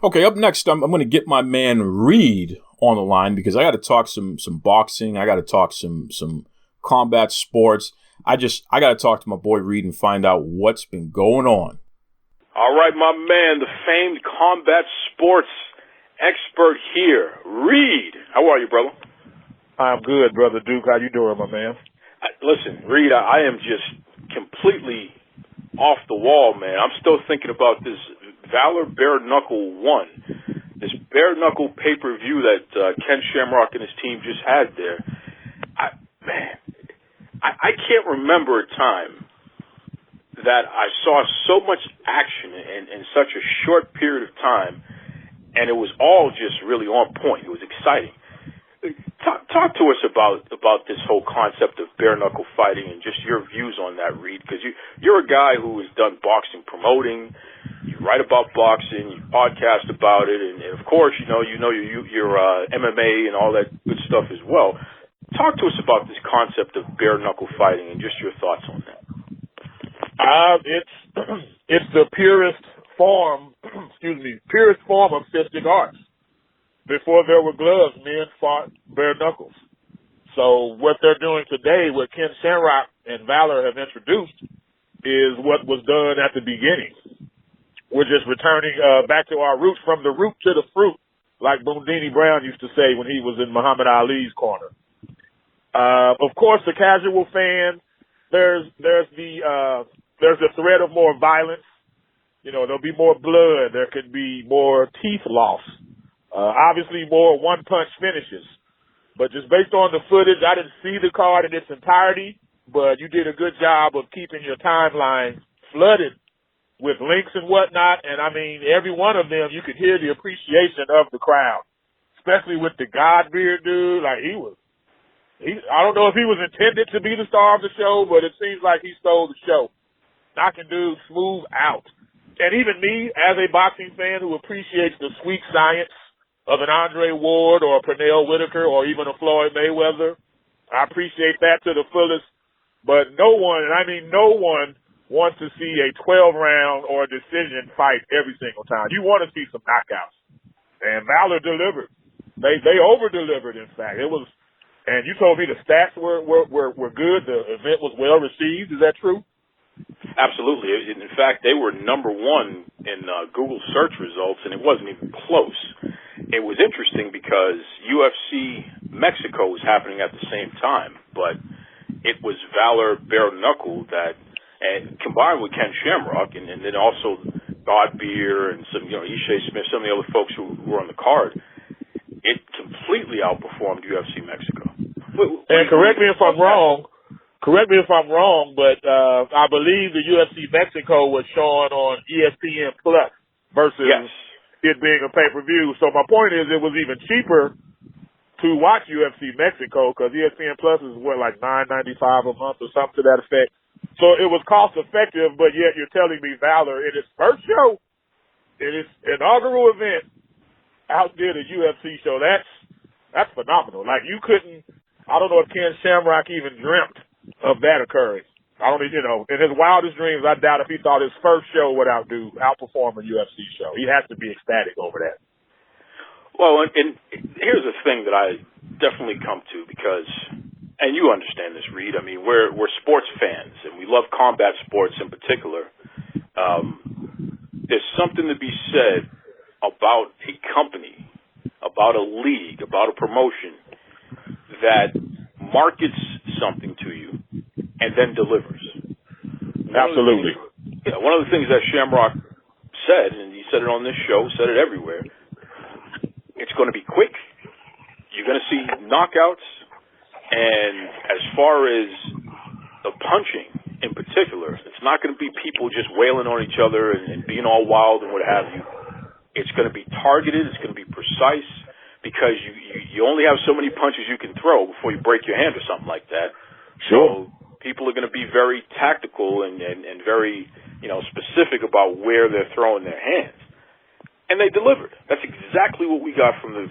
Okay, up next, I'm going to get my man Reed on the line because I got to talk some boxing. I got to talk some combat sports. I got to talk to my boy Reed and find out what's been going on. All right, my man, the famed combat sports expert here, Reed. How are you, brother? I'm good, Brother Duke. How you doing, my man? Listen, Reed, I am just completely off the wall, man. I'm still thinking about this Valor Bare Knuckle 1. This bare knuckle pay-per-view that Ken Shamrock and his team just had there. I can't remember a time that I saw so much action in such a short period of time, and it was all just really on point. It was exciting. Talk to us about this whole concept of bare knuckle fighting and just your views on that, Reed, because you're a guy who has done boxing promoting. You write about boxing, you podcast about it, and of course, you know your MMA and all that good stuff as well. Talk to us about this concept of bare knuckle fighting and just your thoughts on that. It's the purest form of fistic arts. Before there were gloves, men fought bare knuckles. So what they're doing today, what Ken Shamrock and Valor have introduced, is what was done at the beginning. We're just returning back to our roots, from the root to the fruit, like Boondini Brown used to say when he was in Muhammad Ali's corner. Of course, the casual fan, there's the threat of more violence. You know, there'll be more blood. There could be more teeth loss. Obviously, more one-punch finishes. But just based on the footage, I didn't see the card in its entirety, but you did a good job of keeping your timeline flooded with links and whatnot. And, I mean, every one of them, you could hear the appreciation of the crowd, especially with the Godbeard dude. Like, I don't know if he was intended to be the star of the show, but it seems like he stole the show. Knocking dudes smooth out. And even me, as a boxing fan who appreciates the sweet science of an Andre Ward or a Pernell Whitaker or even a Floyd Mayweather, I appreciate that to the fullest. But no one, and I mean no one, wants to see a 12-round or a decision fight every single time. You want to see some knockouts. And Valor delivered. They over-delivered, in fact. It was, and you told me the stats were good. The event was well received. Is that true? Absolutely. In fact, they were number one in Google search results, and it wasn't even close. it was interesting because UFC Mexico was happening at the same time, but it was Valor Bare Knuckle that, and combined with Ken Shamrock, and then also God Beer and some, Ishe Smith, some of the other folks who were on the card, it completely outperformed UFC Mexico. And correct me if I'm wrong, but I believe the UFC Mexico was shown on ESPN Plus versus it being a pay-per-view. So my point is, it was even cheaper to watch UFC Mexico because ESPN Plus is like $9.95 a month or something to that effect. So it was cost-effective, but yet you're telling me Valor in its first show, in its inaugural event, outdid a UFC show. That's phenomenal. Like, you couldn't. I don't know if Ken Shamrock even dreamt of that occurring. I don't, in his wildest dreams, I doubt if he thought his first show would outperform a UFC show. He has to be ecstatic over that. Well, and here's the thing that I definitely come to because, and you understand this, Reed. I mean, we're sports fans and we love combat sports in particular. There's something to be said about a company, about a league, about a promotion that markets something to you and then delivers. Absolutely. One of the things that Shamrock said, and he said it on this show, said it everywhere, it's going to be quick. You're going to see knockouts. And as far as the punching in particular, it's not going to be people just wailing on each other and being all wild and what have you. It's going to be targeted. It's going to be precise. Because you only have so many punches you can throw before you break your hand or something like that. Sure. So people are going to be very tactical and very, specific about where they're throwing their hands. And they delivered. That's exactly what we got from the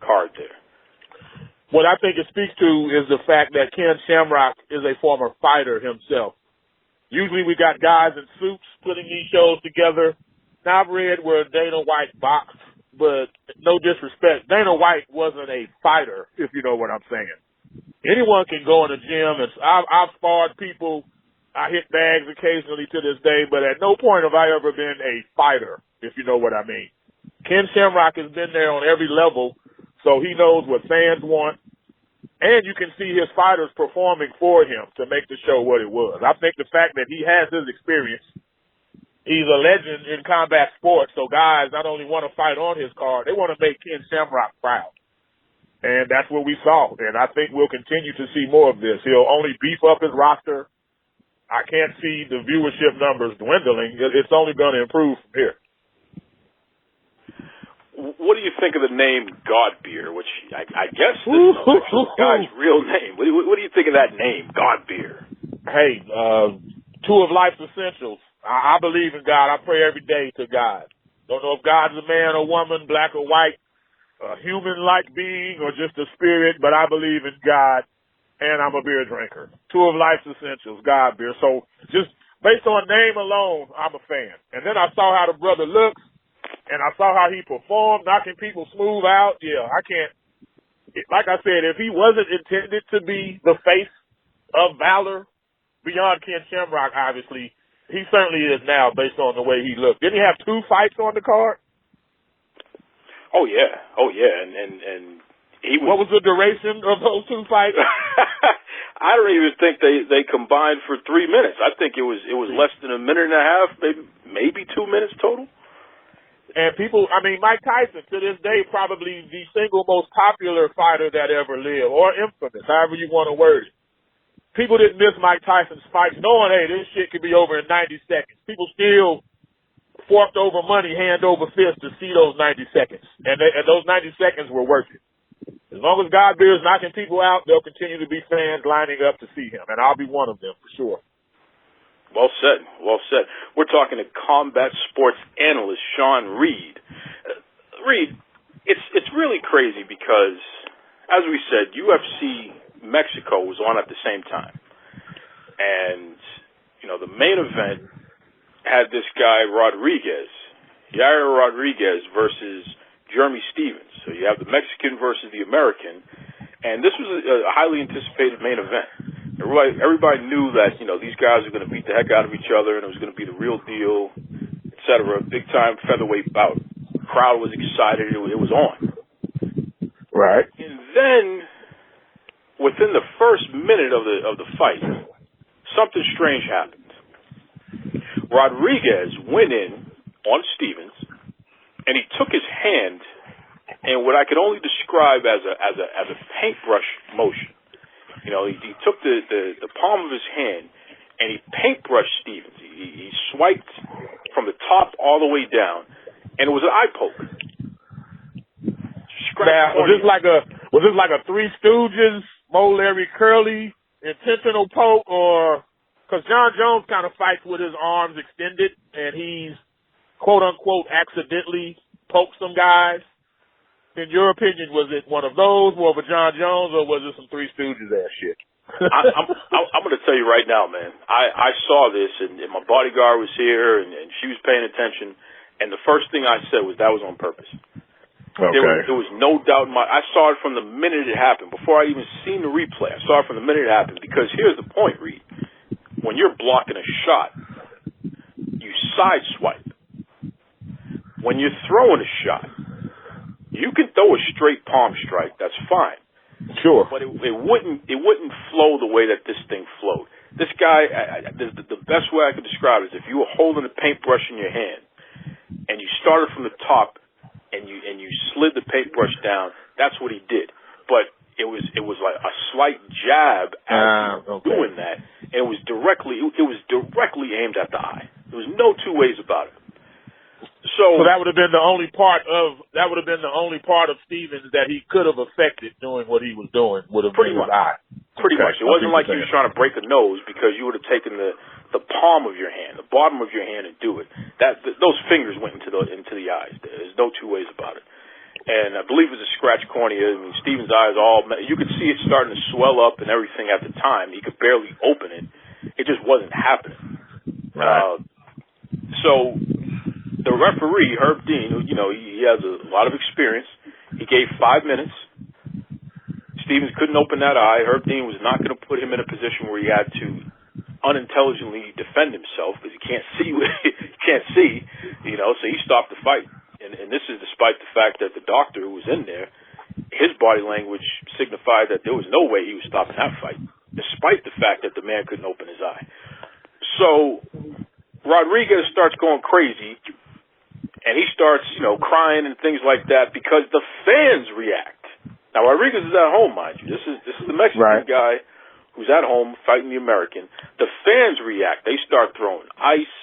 card there. What I think it speaks to is the fact that Ken Shamrock is a former fighter himself. Usually we got guys in suits putting these shows together. Now I've read where Dana White boxed. But no disrespect, Dana White wasn't a fighter, if you know what I'm saying. Anyone can go in the gym, and I've sparred people. I hit bags occasionally to this day, but at no point have I ever been a fighter, if you know what I mean. Ken Shamrock has been there on every level, so he knows what fans want, and you can see his fighters performing for him to make the show what it was. I think the fact that he has his experience, he's a legend in combat sports, so guys not only want to fight on his card, they want to make Ken Shamrock proud. And that's what we saw, and I think we'll continue to see more of this. He'll only beef up his roster. I can't see the viewership numbers dwindling. It's only going to improve from here. What do you think of the name God Beer, which I guess this is the guy's real name? What do you think of that name, God Beer? Hey, two of life's essentials. I believe in God. I pray every day to God. Don't know if God's a man or woman, black or white, a human-like being or just a spirit, but I believe in God, and I'm a beer drinker. Two of life's essentials, God Beer. So just based on name alone, I'm a fan. And then I saw how the brother looks, and I saw how he performed, knocking people smooth out. Yeah, I can't. Like I said, if he wasn't intended to be the face of Valor, beyond Ken Shamrock, obviously, he certainly is now based on the way he looked. Didn't he have 2 fights on the card? Oh yeah. And he was. What was the duration of those 2 fights? I don't even think they combined for 3 minutes. I think it was less than a minute and a half, maybe 2 minutes total. And Mike Tyson to this day probably the single most popular fighter that ever lived, or infamous, however you want to word it. People didn't miss Mike Tyson's fights knowing, hey, this shit could be over in 90 seconds. People still forked over money, hand over fist to see those 90 seconds. And those 90 seconds were worth it. As long as God Beer is knocking people out, there'll continue to be fans lining up to see him. And I'll be one of them for sure. Well said. Well said. We're talking to combat sports analyst Sean Reed. Reed, it's really crazy because, as we said, UFC Mexico was on at the same time. And, the main event had this guy, Yair Rodriguez versus Jeremy Stevens. So you have the Mexican versus the American. And this was a highly anticipated main event. Everybody knew that, these guys were going to beat the heck out of each other and it was going to be the real deal, et cetera. Big time featherweight bout. crowd was excited. It was on. Right. And then, within the first minute of the fight, something strange happened. Rodriguez went in on Stevens, and he took his hand, and what I could only describe as a paintbrush motion. You know, he took the palm of his hand and he paintbrushed Stevens. He swiped from the top all the way down, and it was an eye poke. Now, was this like a Three Stooges, Mo, Larry, Curly intentional poke, or because John Jones kind of fights with his arms extended, and he's quote unquote accidentally poked some guys? In your opinion, was it one of those, more of a John Jones, or was it some Three Stooges ass shit? I'm going to tell you right now, man. I saw this, and my bodyguard was here, and she was paying attention, and the first thing I said was that was on purpose. Okay. There was no doubt in I saw it from the minute it happened. Before I even seen the replay, I saw it from the minute it happened. Because here's the point, Reed. When you're blocking a shot, you side swipe. When you're throwing a shot, you can throw a straight palm strike. That's fine. Sure. But it wouldn't flow the way that this thing flowed. This guy, the best way I could describe it is if you were holding a paintbrush in your hand and you started from the top and you slid the paintbrush down, that's what he did. But it was like a slight jab at doing that, and it was directly aimed at the eye. There was no two ways about it. So that would have been the only part of Stevens that he could have affected doing what he was doing would have been his eye. Pretty much. It wasn't like he was trying to break a nose, because you would have taken the palm of your hand, the bottom of your hand, and do it. Those fingers went into the eyes. There's no two ways about it. And I believe it was a scratch cornea. I mean, Stevens' eyes you could see it starting to swell up and everything at the time. He could barely open it. It just wasn't happening. Right. So the referee, Herb Dean, he has a lot of experience. He gave 5 minutes. Stevens couldn't open that eye. Herb Dean was not going to put him in a position where he had to unintelligently defend himself, because he can't see. So he stopped the fight. And this is despite the fact that the doctor who was in there, his body language signified that there was no way he was stopping that fight, despite the fact that the man couldn't open his eye. So Rodriguez starts going crazy, and he starts, crying and things like that, because the fans react. Now, Rodriguez is at home, mind you. This is the Mexican guy who's at home fighting the American. The fans react. They start throwing ice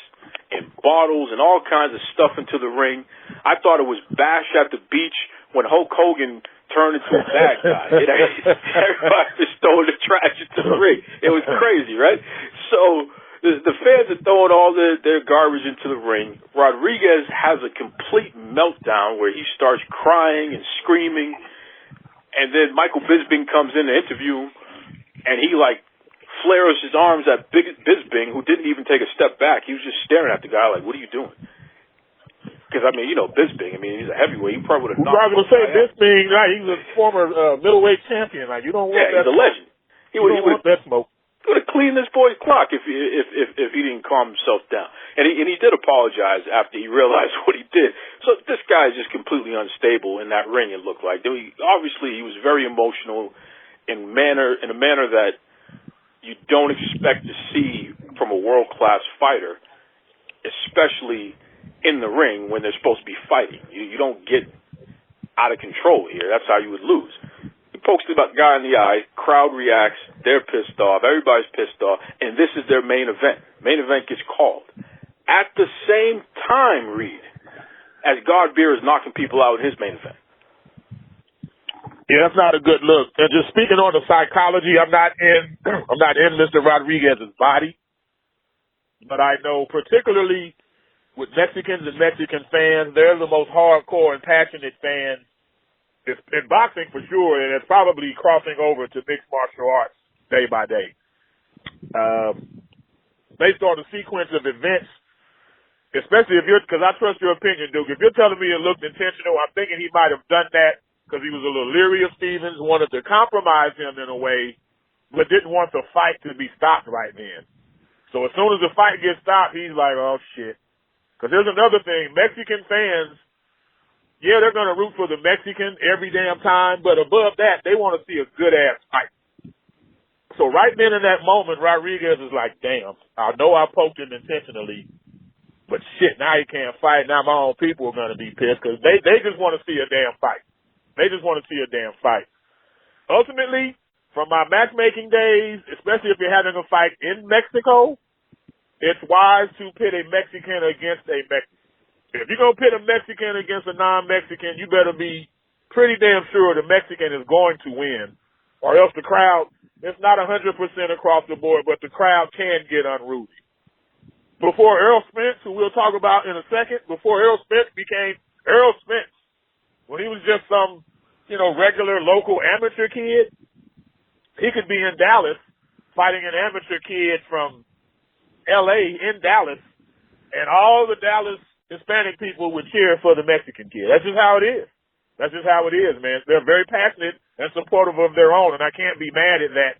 and bottles and all kinds of stuff into the ring. I thought it was Bash at the beach when Hulk Hogan turned into a bad guy. Everybody just throwing the trash into the ring. It was crazy, right? So the fans are throwing all their garbage into the ring. Rodriguez has a complete meltdown where he starts crying and screaming. And then Michael Bisping comes in to interview him, and he flares his arms at Bisping, who didn't even take a step back. He was just staring at the guy like, "What are you doing?" Because, Bisping, he's a heavyweight. He probably would have knocked him out. Bisping, right, he's a former middleweight champion. You don't want that. He's a legend. He would want that smoke. He would have cleaned this boy's clock if he didn't calm himself down. And he did apologize after he realized what he did. So this guy is just completely unstable in that ring, it looked like. Obviously, he was very emotional in a manner that you don't expect to see from a world-class fighter, especially in the ring when they're supposed to be fighting. You don't get out of control here. That's how you would lose. He pokes the guy in the eye, crowd reacts, they're pissed off, everybody's pissed off, and this is their main event. Main event gets called. At the same time, Reed, as God Beer is knocking people out in his main event. Yeah, that's not a good look. And just speaking on the psychology, I'm not in Mr. Rodriguez's body, but I know particularly with Mexicans and Mexican fans, they're the most hardcore and passionate fans in boxing for sure, and it's probably crossing over to mixed martial arts day by day. Based on the sequence of events, especially because I trust your opinion, Duke. If you're telling me it looked intentional, I'm thinking he might have done that because he was a little leery of Stevens, wanted to compromise him in a way, but didn't want the fight to be stopped right then. So as soon as the fight gets stopped, he's like, oh, shit. Because here's another thing. Mexican fans yeah, they're going to root for the Mexican every damn time, but above that, they want to see a good-ass fight. So right then in that moment, Rodriguez is like, damn, I know I poked him intentionally, but shit, now he can't fight. Now my own people are going to be pissed because they just want to see a damn fight. They just want to see a damn fight. Ultimately, from my matchmaking days, especially if you're having a fight in Mexico, it's wise to pit a Mexican against a Mexican. If you're going to pit a Mexican against a non-Mexican, you better be pretty damn sure the Mexican is going to win, or else the crowd, it's not 100% across the board, but the crowd can get unruly. Before Errol Spence, who we'll talk about in a second, before Errol Spence became Errol Spence, when he was just some, regular local amateur kid, he could be in Dallas fighting an amateur kid from L.A. in Dallas, and all the Dallas Hispanic people would cheer for the Mexican kid. That's just how it is. That's just how it is, man. They're very passionate and supportive of their own, and I can't be mad at that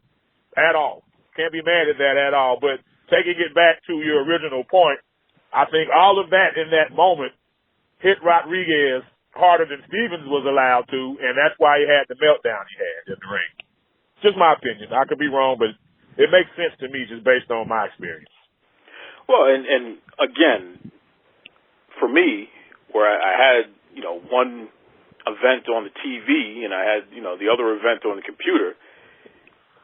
at all. Can't be mad at that at all. But taking it back to your original point, I think all of that in that moment hit Rodriguez harder than Stevens was allowed to, and that's why he had the meltdown he had in the ring. Just my opinion. I could be wrong, but it makes sense to me just based on my experience. Well, and again, for me, where I had, one event on the TV and I had, the other event on the computer,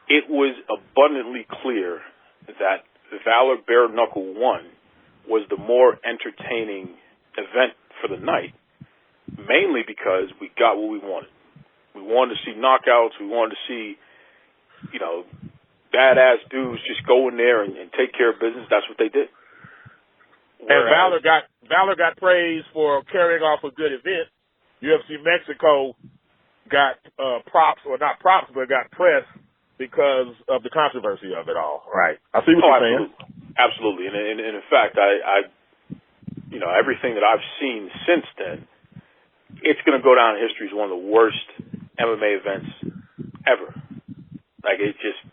it was abundantly clear that Valor Bare Knuckle 1 was the more entertaining event for the night, mainly because we got what we wanted. We wanted to see knockouts. We wanted to see, badass dudes just go in there and take care of business. That's what they did. And Valor got praise for carrying off a good event. UFC Mexico got props, or not props, but got press because of the controversy of it all. Right. I see what you're saying. Absolutely. And in fact, I everything that I've seen since then, it's going to go down in history as one of the worst MMA events ever. Like,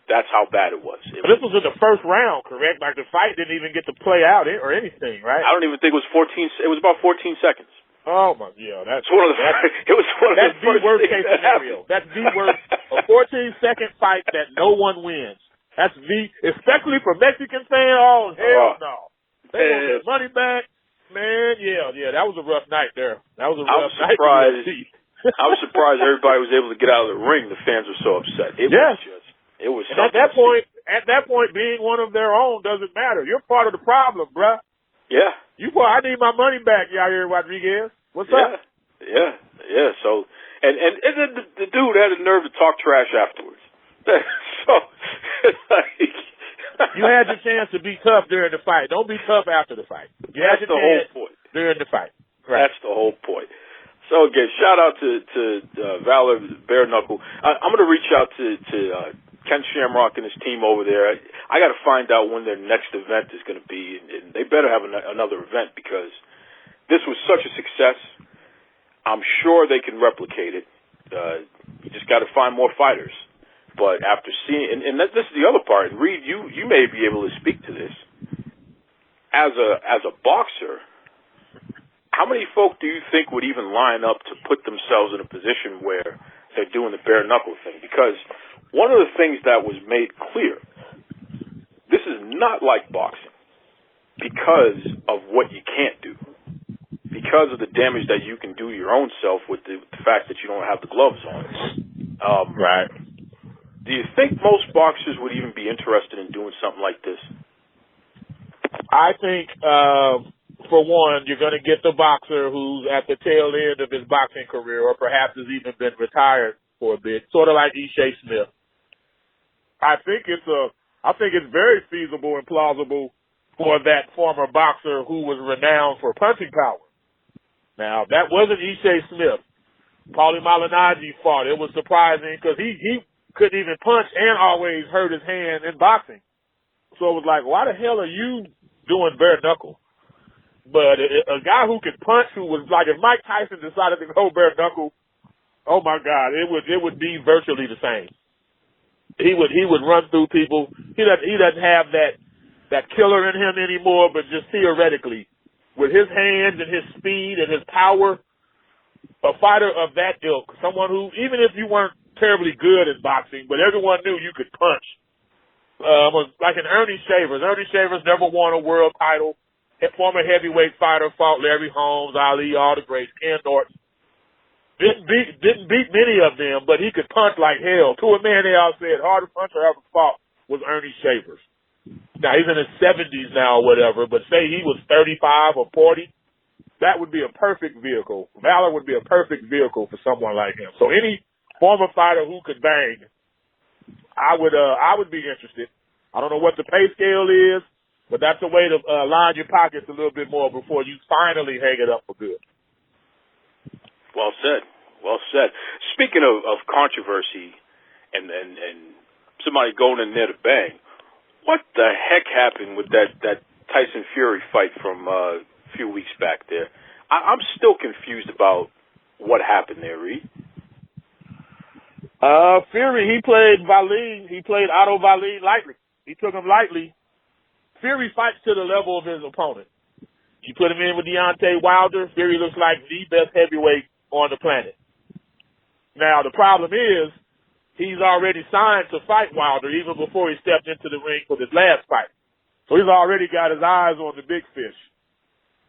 that's how bad it was. But this was in the first round, correct? Like, the fight didn't even get to play out or anything, right? I don't even think it was 14. It was about 14 seconds. Oh my, that's one of the. It was one of the worst case scenario. That's the worst. A 14-second fight that no one wins. That's especially for Mexican fans. Oh hell no! They want their money back, man. Yeah. That was a rough night there. That was a rough night. I was surprised everybody was able to get out of the ring. The fans were so upset. It was. And at that point, being one of their own doesn't matter. You're part of the problem, bruh. Yeah. I need my money back, Yair Rodriguez. What's up? Yeah. So, and the dude had the nerve to talk trash afterwards. So, like, you had your chance to be tough during the fight. Don't be tough after the fight. That's the whole point. During the fight. Right. That's the whole point. So again, shout out to Valor Bare Knuckle. I'm going to reach out to Ken Shamrock and his team over there. I got to find out when their next event is going to be, and they better have another event because this was such a success. I'm sure they can replicate it. You just got to find more fighters. But after seeing, and this is the other part, and Reed, you may be able to speak to this. As a boxer, how many folk do you think would even line up to put themselves in a position where they're doing the bare knuckle thing? Because one of the things that was made clear, this is not like boxing because of what you can't do, because of the damage that you can do your own self with the fact that you don't have the gloves on. Right. Do you think most boxers would even be interested in doing something like this? I think, for one, you're going to get the boxer who's at the tail end of his boxing career, or perhaps has even been retired for a bit, sort of like Ishii Smith. I think it's very feasible and plausible for that former boxer who was renowned for punching power. Now, that wasn't Ishii Smith. Paulie Malignaggi fought. It was surprising because he couldn't even punch and always hurt his hand in boxing. So it was like, why the hell are you doing bare knuckle? But a guy who could punch, who was like, if Mike Tyson decided to go bare knuckle, oh my God, it would be virtually the same. He would run through people. He doesn't have that killer in him anymore, but just theoretically, with his hands and his speed and his power, a fighter of that ilk, someone who, even if you weren't terribly good at boxing, but everyone knew you could punch, was like an Ernie Shavers. Ernie Shavers never won a world title. A former heavyweight fighter, fought Larry Holmes, Ali, all the greats, Ken Norton. Didn't beat many of them, but he could punch like hell. To a man, they all said, hardest puncher ever fought was Ernie Shavers. Now, he's in his 70s now or whatever, but say he was 35 or 40, that would be a perfect vehicle. Valor would be a perfect vehicle for someone like him. So any former fighter who could bang, I would be interested. I don't know what the pay scale is, but that's a way to line your pockets a little bit more before you finally hang it up for good. Well said. Well said. Speaking of controversy and somebody going in there to bang, what the heck happened with that Tyson Fury fight from a few weeks back there? I'm still confused about what happened there, Reed. Fury, he played Otto Wallin lightly. He took him lightly. Fury fights to the level of his opponent. You put him in with Deontay Wilder, Fury looks like the best heavyweight on the planet. Now, the problem is, he's already signed to fight Wilder even before he stepped into the ring for his last fight. So he's already got his eyes on the big fish.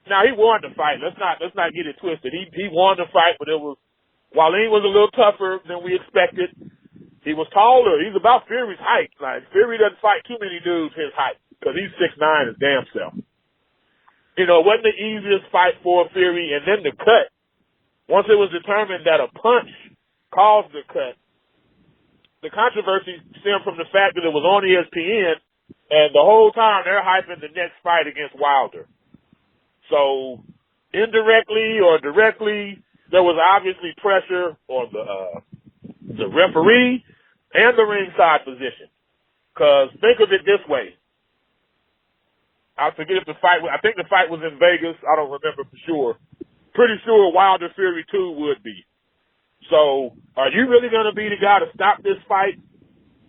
Now, he won the fight. Let's not get it twisted. He won the fight, but Wallin was a little tougher than we expected. He was taller. He's about Fury's height. Like, Fury doesn't fight too many dudes his height because he's 6'9" his damn self. You know, it wasn't the easiest fight for Fury. And then the cut. Once it was determined that a punch caused the cut, the controversy stemmed from the fact that it was on ESPN, and the whole time they're hyping the next fight against Wilder. So, indirectly or directly, there was obviously pressure on the referee and the ringside position. Because think of it this way. I forget if I think the fight was in Vegas. I don't remember for sure. Pretty sure Wilder Fury 2 would be. So, are you really going to be the guy to stop this fight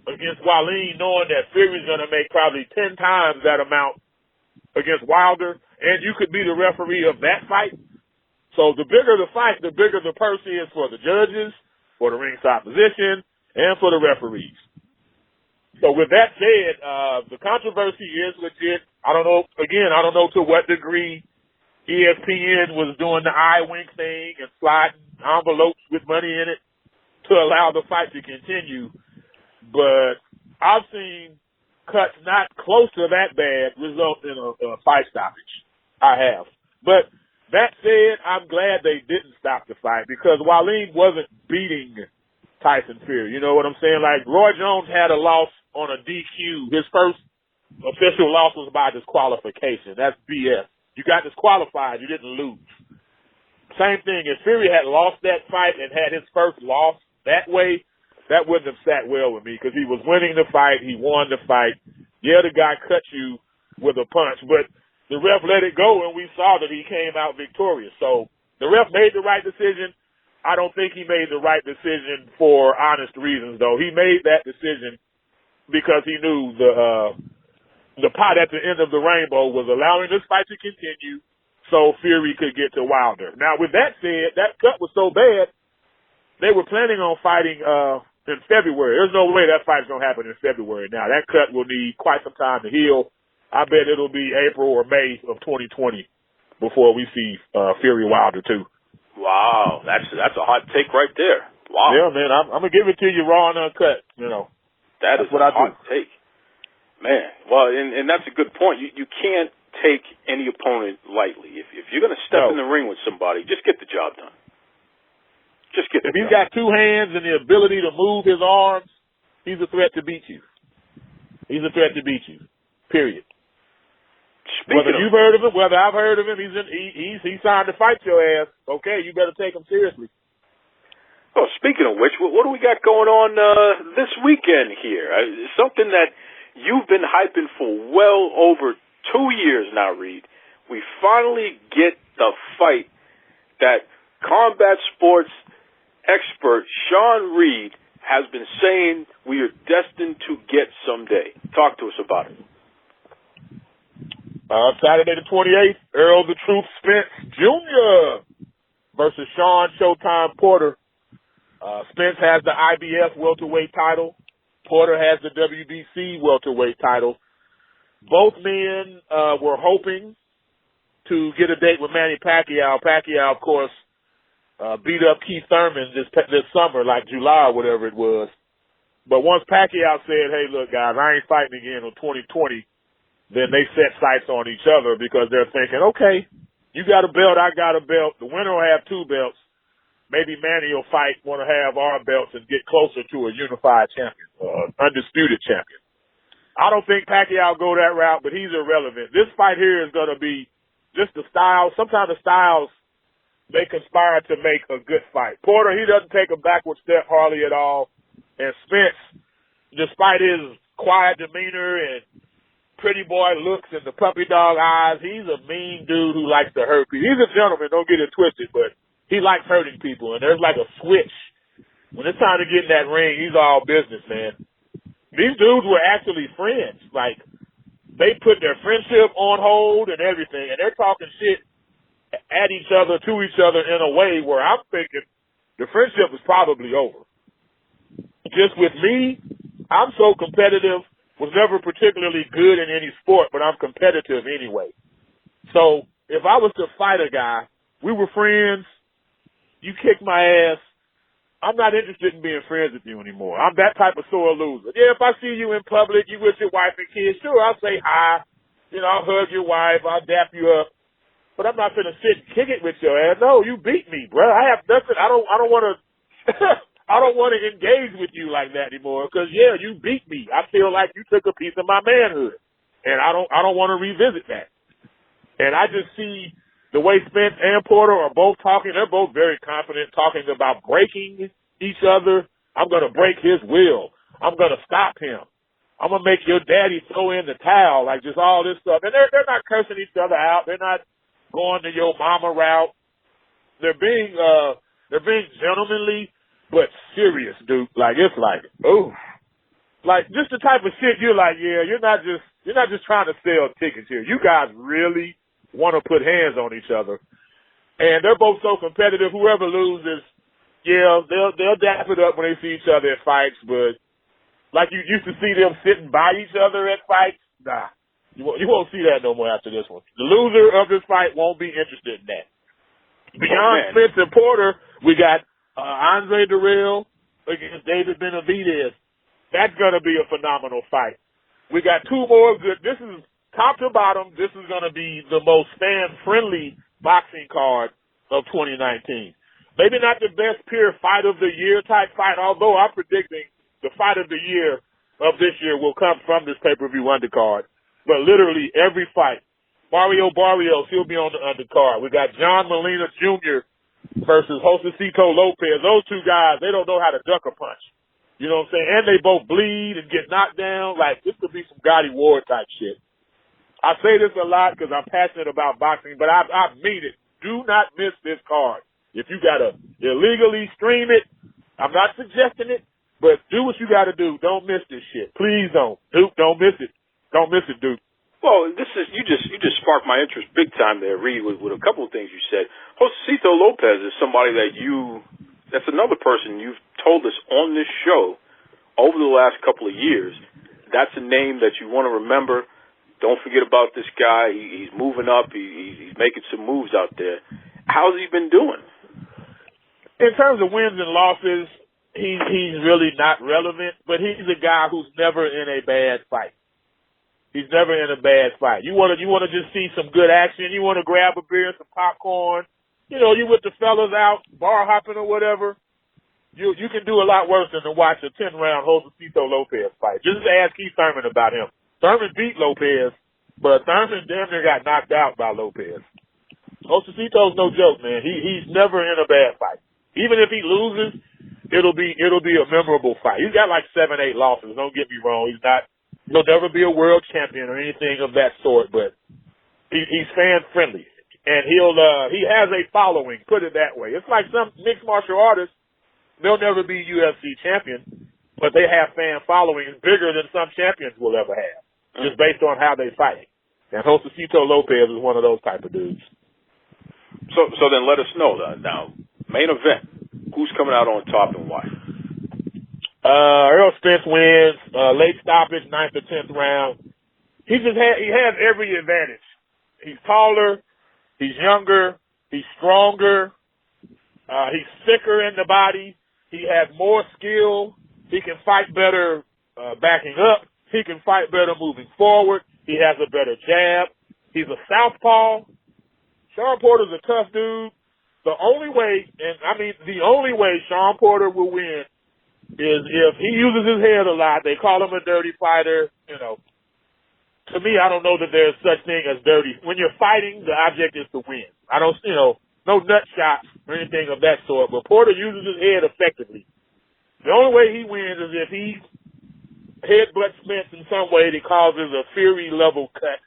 against Wallin, knowing that Fury's going to make probably 10 times that amount against Wilder, and you could be the referee of that fight? So the bigger the fight, the bigger the purse is for the judges, for the ringside position, and for the referees. So with that said, the controversy is legit. I don't know to what degree ESPN was doing the eye wink thing and sliding envelopes with money in it to allow the fight to continue. But I've seen cuts not close to that bad result in a fight stoppage. I have. But that said, I'm glad they didn't stop the fight because Wallin wasn't beating Tyson Fury. You know what I'm saying? Like, Roy Jones had a loss on a DQ. His first official loss was by disqualification. That's BS. You got disqualified. You didn't lose. Same thing. If Fury had lost that fight and had his first loss that way, that wouldn't have sat well with me because he was winning the fight. He won the fight. Yeah, the guy cut you with a punch, but the ref let it go, and we saw that he came out victorious. So the ref made the right decision. I don't think he made the right decision for honest reasons, though. He made that decision because he knew the pot at the end of the rainbow was allowing this fight to continue so Fury could get to Wilder. Now, with that said, that cut was so bad, they were planning on fighting in February. There's no way that fight's going to happen in February. Now, that cut will need quite some time to heal. I bet it'll be April or May of 2020 before we see Fury Wilder 2. Wow, that's a hot take right there. Wow. Yeah, man, I'm going to give it to you raw and uncut, you know. That's what a hot take. Man, well, and that's a good point. You can't take any opponent lightly. If you're going to step in the ring with somebody, just get the job done. Just get the job done. If he's got two hands and the ability to move his arms, he's a threat to beat you. He's a threat to beat you, period. Whether you've heard of him, whether I've heard of him, he signed to fight your ass. Okay, you better take him seriously. Well, speaking of which, what do we got going on this weekend here? Something that you've been hyping for well over 2 years now, Reed. We finally get the fight that combat sports expert Sean Reed has been saying we are destined to get someday. Talk to us about it. Saturday the 28th, Earl the Truth Spence Jr. versus Sean Showtime Porter. Spence has the IBF welterweight title. Porter has the WBC welterweight title. Both men were hoping to get a date with Manny Pacquiao. Pacquiao, of course, beat up Keith Thurman this summer, like July or whatever it was. But once Pacquiao said, hey, look, guys, I ain't fighting again in 2020, then they set sights on each other because they're thinking, okay, you got a belt, I got a belt. The winner will have 2 belts. Maybe Manny will want to have our belts and get closer to a unified champion, undisputed champion. I don't think Pacquiao will go that route, but he's irrelevant. This fight here is going to be just the style. Sometimes the styles, they conspire to make a good fight. Porter, he doesn't take a backward step hardly at all. And Spence, despite his quiet demeanor and pretty boy looks and the puppy dog eyes, he's a mean dude who likes to hurt people. He's a gentleman, don't get it twisted, but he likes hurting people. And there's like a switch. When it's time to get in that ring, he's all business, man. These dudes were actually friends. Like, they put their friendship on hold and everything, and they're talking shit at each other, to each other in a way where I'm thinking the friendship is probably over. Just with me, I'm so competitive, was never particularly good in any sport, but I'm competitive anyway. So if I was to fight a guy, we were friends, you kick my ass, I'm not interested in being friends with you anymore. I'm that type of sore loser. Yeah, if I see you in public, you with your wife and kids, sure, I'll say hi. You know, I'll hug your wife, I'll dap you up. But I'm not going to sit and kick it with your ass. No, you beat me, bro. I have nothing. I don't want to I don't want to engage with you like that anymore because, yeah, you beat me. I feel like you took a piece of my manhood, and I don't want to revisit that. And I just see the way Spence and Porter are both talking. They're both very confident, talking about breaking each other. I'm going to break his will. I'm going to stop him. I'm going to make your daddy throw in the towel, like just all this stuff. And they're not cursing each other out. They're not going to your mama route. They're being gentlemanly, but serious, dude. Like, it's like, ooh. Like, just the type of shit you're like, yeah, you're not just trying to sell tickets here. You guys really want to put hands on each other. And they're both so competitive. Whoever loses, yeah, they'll dap it up when they see each other at fights, but like you used to see them sitting by each other at fights, nah. You won't see that no more after this one. The loser of this fight won't be interested in that. Beyond Spence and Porter, we got Andre Durrell against David Benavidez. That's going to be a phenomenal fight. We got 2 more good. This is top to bottom. This is going to be the most fan-friendly boxing card of 2019. Maybe not the best pure fight of the year type fight, although I'm predicting the fight of the year of this year will come from this pay-per-view undercard. But literally every fight. Mario Barrios, he'll be on the undercard. We got John Molina Jr. versus Josecito Lopez. Those 2 guys, they don't know how to duck a punch. You know what I'm saying? And they both bleed and get knocked down. Like, this could be some Gotti Ward type shit. I say this a lot because I'm passionate about boxing, but I mean it. Do not miss this card. If you got to illegally stream it, I'm not suggesting it, but do what you got to do. Don't miss this shit. Please don't. Duke, don't miss it. Don't miss it, Duke. Well, you just sparked my interest big time there, Reed, with a couple of things you said. Josecito Lopez is somebody that's another person you've told us on this show over the last couple of years. That's a name that you want to remember. Don't forget about this guy. He's moving up. He's making some moves out there. How's he been doing? In terms of wins and losses, he's really not relevant, but he's a guy who's never in a bad fight. He's never in a bad fight. You want to just see some good action. You want to grab a beer, some popcorn. You know, you with the fellas out, bar hopping or whatever. You can do a lot worse than to watch a 10-round Josecito Lopez fight. Just ask Keith Thurman about him. Thurman beat Lopez, but Thurman damn near got knocked out by Lopez. Josecito's no joke, man. He's never in a bad fight. Even if he loses, it'll be a memorable fight. He's got like 7-8 losses. Don't get me wrong. He'll never be a world champion or anything of that sort, but he's fan friendly. And he has a following, put it that way. It's like some mixed martial artists, they'll never be UFC champion, but they have fan followings bigger than some champions will ever have, just based on how they fight. And Josecito Lopez is one of those type of dudes. So then let us know now. Main event. Who's coming out on top and why? Earl Spence wins. Late stoppage, 9th or 10th round. He has every advantage. He's taller. He's younger. He's stronger. He's thicker in the body. He has more skill. He can fight better backing up. He can fight better moving forward. He has a better jab. He's a southpaw. Sean Porter's a tough dude. The only way Sean Porter will win is if he uses his head a lot. They call him a dirty fighter. To me, I don't know that there's such thing as dirty. When you're fighting, the object is to win. I don't, no nut shots or anything of that sort. But Porter uses his head effectively. The only way he wins is if he headbutts Spence in some way that causes a Fury level cut,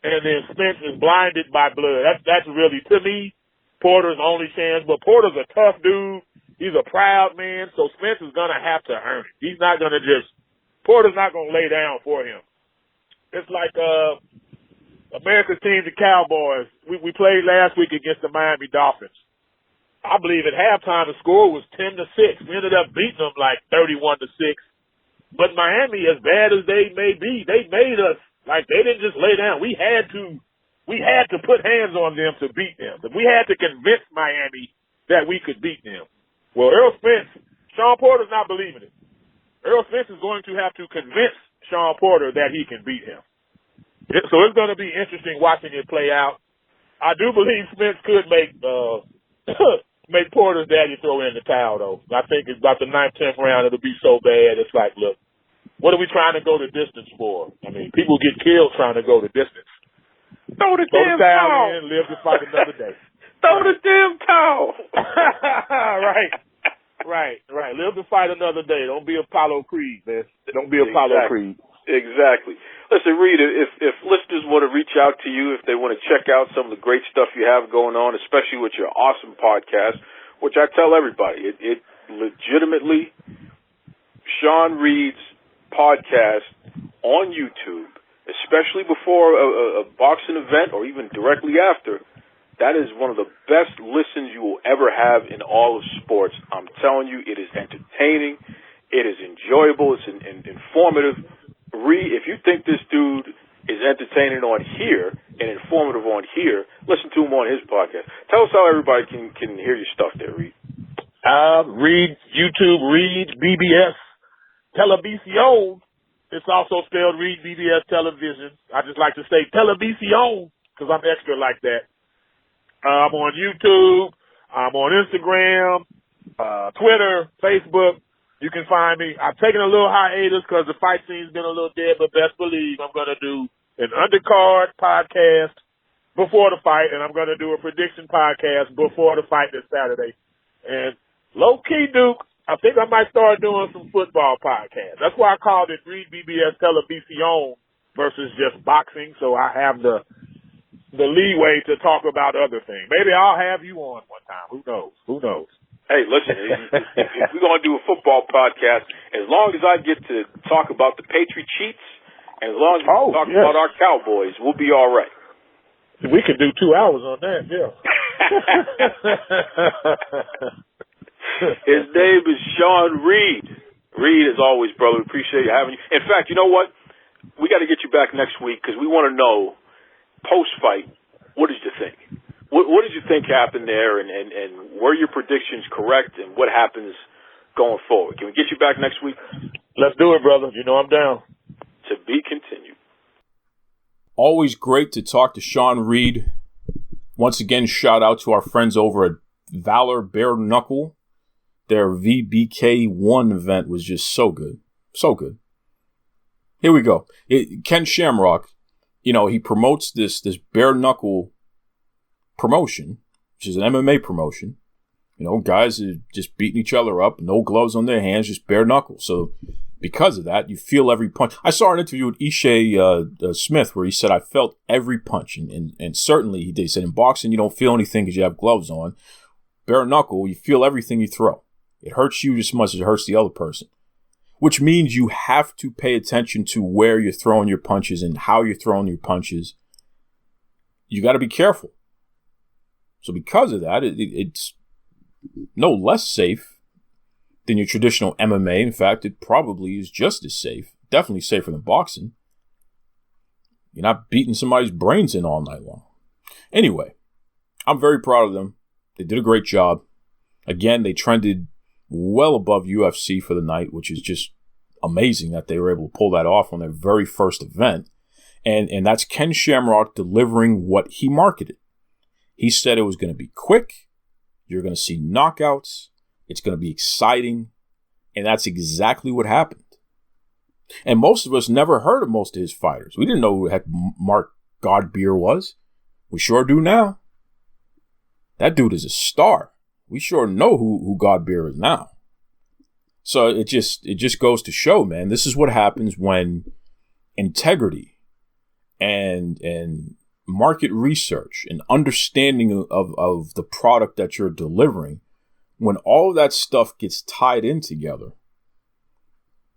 and then Spence is blinded by blood. That's really, to me, Porter's only chance. But Porter's a tough dude. He's a proud man, so Spence is gonna have to earn it. He's not gonna Porter's not gonna lay down for him. It's like America's team, the Cowboys. We played last week against the Miami Dolphins. I believe at halftime the score was 10-6. We ended up beating them like 31-6. But Miami, as bad as they may be, they made us like they didn't just lay down. We had to put hands on them to beat them. We had to convince Miami that we could beat them. Well, Earl Spence, Sean Porter's not believing it. Earl Spence is going to have to convince Sean Porter that he can beat him. So it's going to be interesting watching it play out. I do believe Spence could make make Porter's daddy throw in the towel, though. I think it's about the 9th, 10th round. It'll be so bad. It's like, look, what are we trying to go the distance for? I mean, people get killed trying to go the distance. Throw the damn towel in, live to fight another day. Throw the damn towel. Right. Live to fight another day. Don't be Apollo Creed, man. Don't be Apollo Creed. Exactly. Listen, Reed, if listeners want to reach out to you, if they want to check out some of the great stuff you have going on, especially with your awesome podcast, which I tell everybody, it legitimately, Sean Reed's podcast on YouTube, especially before a boxing event or even directly after, that is one of the best listens you will ever have in all of sports. I'm telling you, it is entertaining. It is enjoyable. It's informative. Reed, if you think this dude is entertaining on here and informative on here, listen to him on his podcast. Tell us how everybody can hear your stuff there, Reed. Reed, YouTube, Reed BBS. Television. It's also spelled Reed BBS Television. I just like to say Television because I'm extra like that. I'm on YouTube. I'm on Instagram, Twitter, Facebook. You can find me. I've taken a little hiatus because the fight scene's been a little dead, but best believe I'm going to do an undercard podcast before the fight, and I'm going to do a prediction podcast before the fight this Saturday. And low-key, Duke, I think I might start doing some football podcasts. That's why I called it Reed BBS Television versus just boxing, so I have the leeway to talk about other things. Maybe I'll have you on one time. Who knows? Hey, listen, if we're going to do a football podcast, as long as I get to talk about the Patriot cheats, and as long as we talk about our Cowboys, we'll be all right. We could do 2 hours on that, yeah. His name is Sean Reed. Reed, as always, brother, appreciate you having you. In fact, you know what? We got to get you back next week because we want to know, post-fight, what did you think? What did you think happened there, and were your predictions correct, and what happens going forward? Can we get you back next week? Let's do it, brother. You know I'm down. To be continued. Always great to talk to Sean Reed. Once again, shout out to our friends over at Valor Bare Knuckle. Their VBK1 event was just so good. So good. Here we go. Ken Shamrock, he promotes this bare knuckle promotion, which is an MMA promotion. Guys are just beating each other up, no gloves on their hands, just bare knuckles. So because of that, you feel every punch. I saw an interview with Ishe Smith where he said, I felt every punch. And certainly he did. He said, in boxing, you don't feel anything because you have gloves on. Bare knuckle, you feel everything you throw. It hurts you just as much as it hurts the other person. Which means you have to pay attention to where you're throwing your punches and how you're throwing your punches. You got to be careful. So because of that, it's no less safe than your traditional MMA. In fact, it probably is just as safe. Definitely safer than boxing. You're not beating somebody's brains in all night long. Anyway, I'm very proud of them. They did a great job. Again, they trended well above UFC for the night, which is just amazing that they were able to pull that off on their very first event. And that's Ken Shamrock delivering what he marketed. He said it was going to be quick. You're going to see knockouts. It's going to be exciting. And that's exactly what happened. And most of us never heard of most of his fighters. We didn't know who the heck Mark Godbeer was. We sure do now. That dude is a star. We sure know who Godbeer is now. So it just goes to show, man, this is what happens when integrity and market research and understanding of the product that you're delivering, when all of that stuff gets tied in together,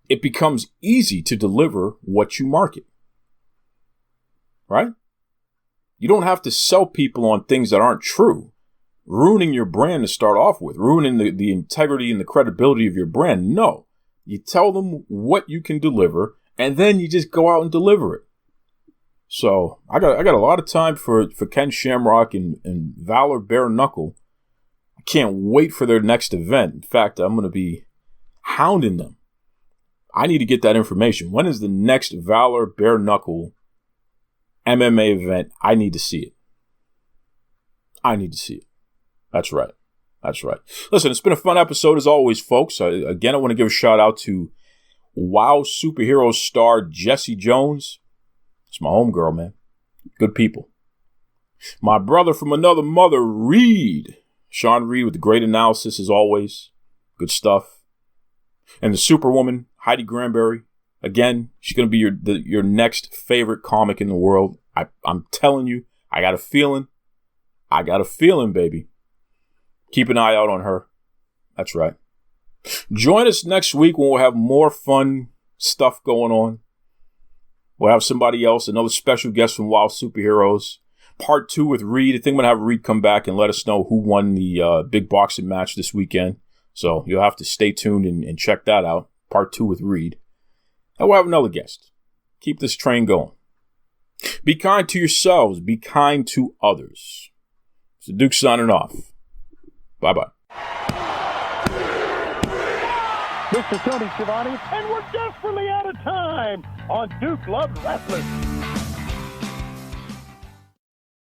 it becomes easy to deliver what you market. Right? You don't have to sell people on things that aren't true, ruining your brand to start off with, ruining the integrity and the credibility of your brand. No, you tell them what you can deliver, and then you just go out and deliver it. So I got a lot of time for Ken Shamrock and Valor Bare Knuckle. I can't wait for their next event. In fact, I'm going to be hounding them. I need to get that information. When is the next Valor Bare Knuckle MMA event? I need to see it. I need to see it. That's right. That's right. Listen, it's been a fun episode as always, folks. Again, I want to give a shout out to WoW superhero star Jessie Jones. It's my homegirl, man. Good people. My brother from another mother, Reed. Sean Reed with the great analysis as always. Good stuff. And the superwoman, Heidi Grandberry. Again, she's going to be your next favorite comic in the world. I'm telling you, I got a feeling. I got a feeling, baby. Keep an eye out on her. That's right. Join us next week when we'll have more fun stuff going on. We'll have somebody else, another special guest from Wild Superheroes. Part 2 with Reed. I think I'm going to have Reed come back and let us know who won the big boxing match this weekend. So you'll have to stay tuned and check that out. Part 2 with Reed. And we'll have another guest. Keep this train going. Be kind to yourselves. Be kind to others. So Duke signing off. Bye-bye. Mr. Tony Schiavone, and we're desperately out of time on Duke Loves Wrestling.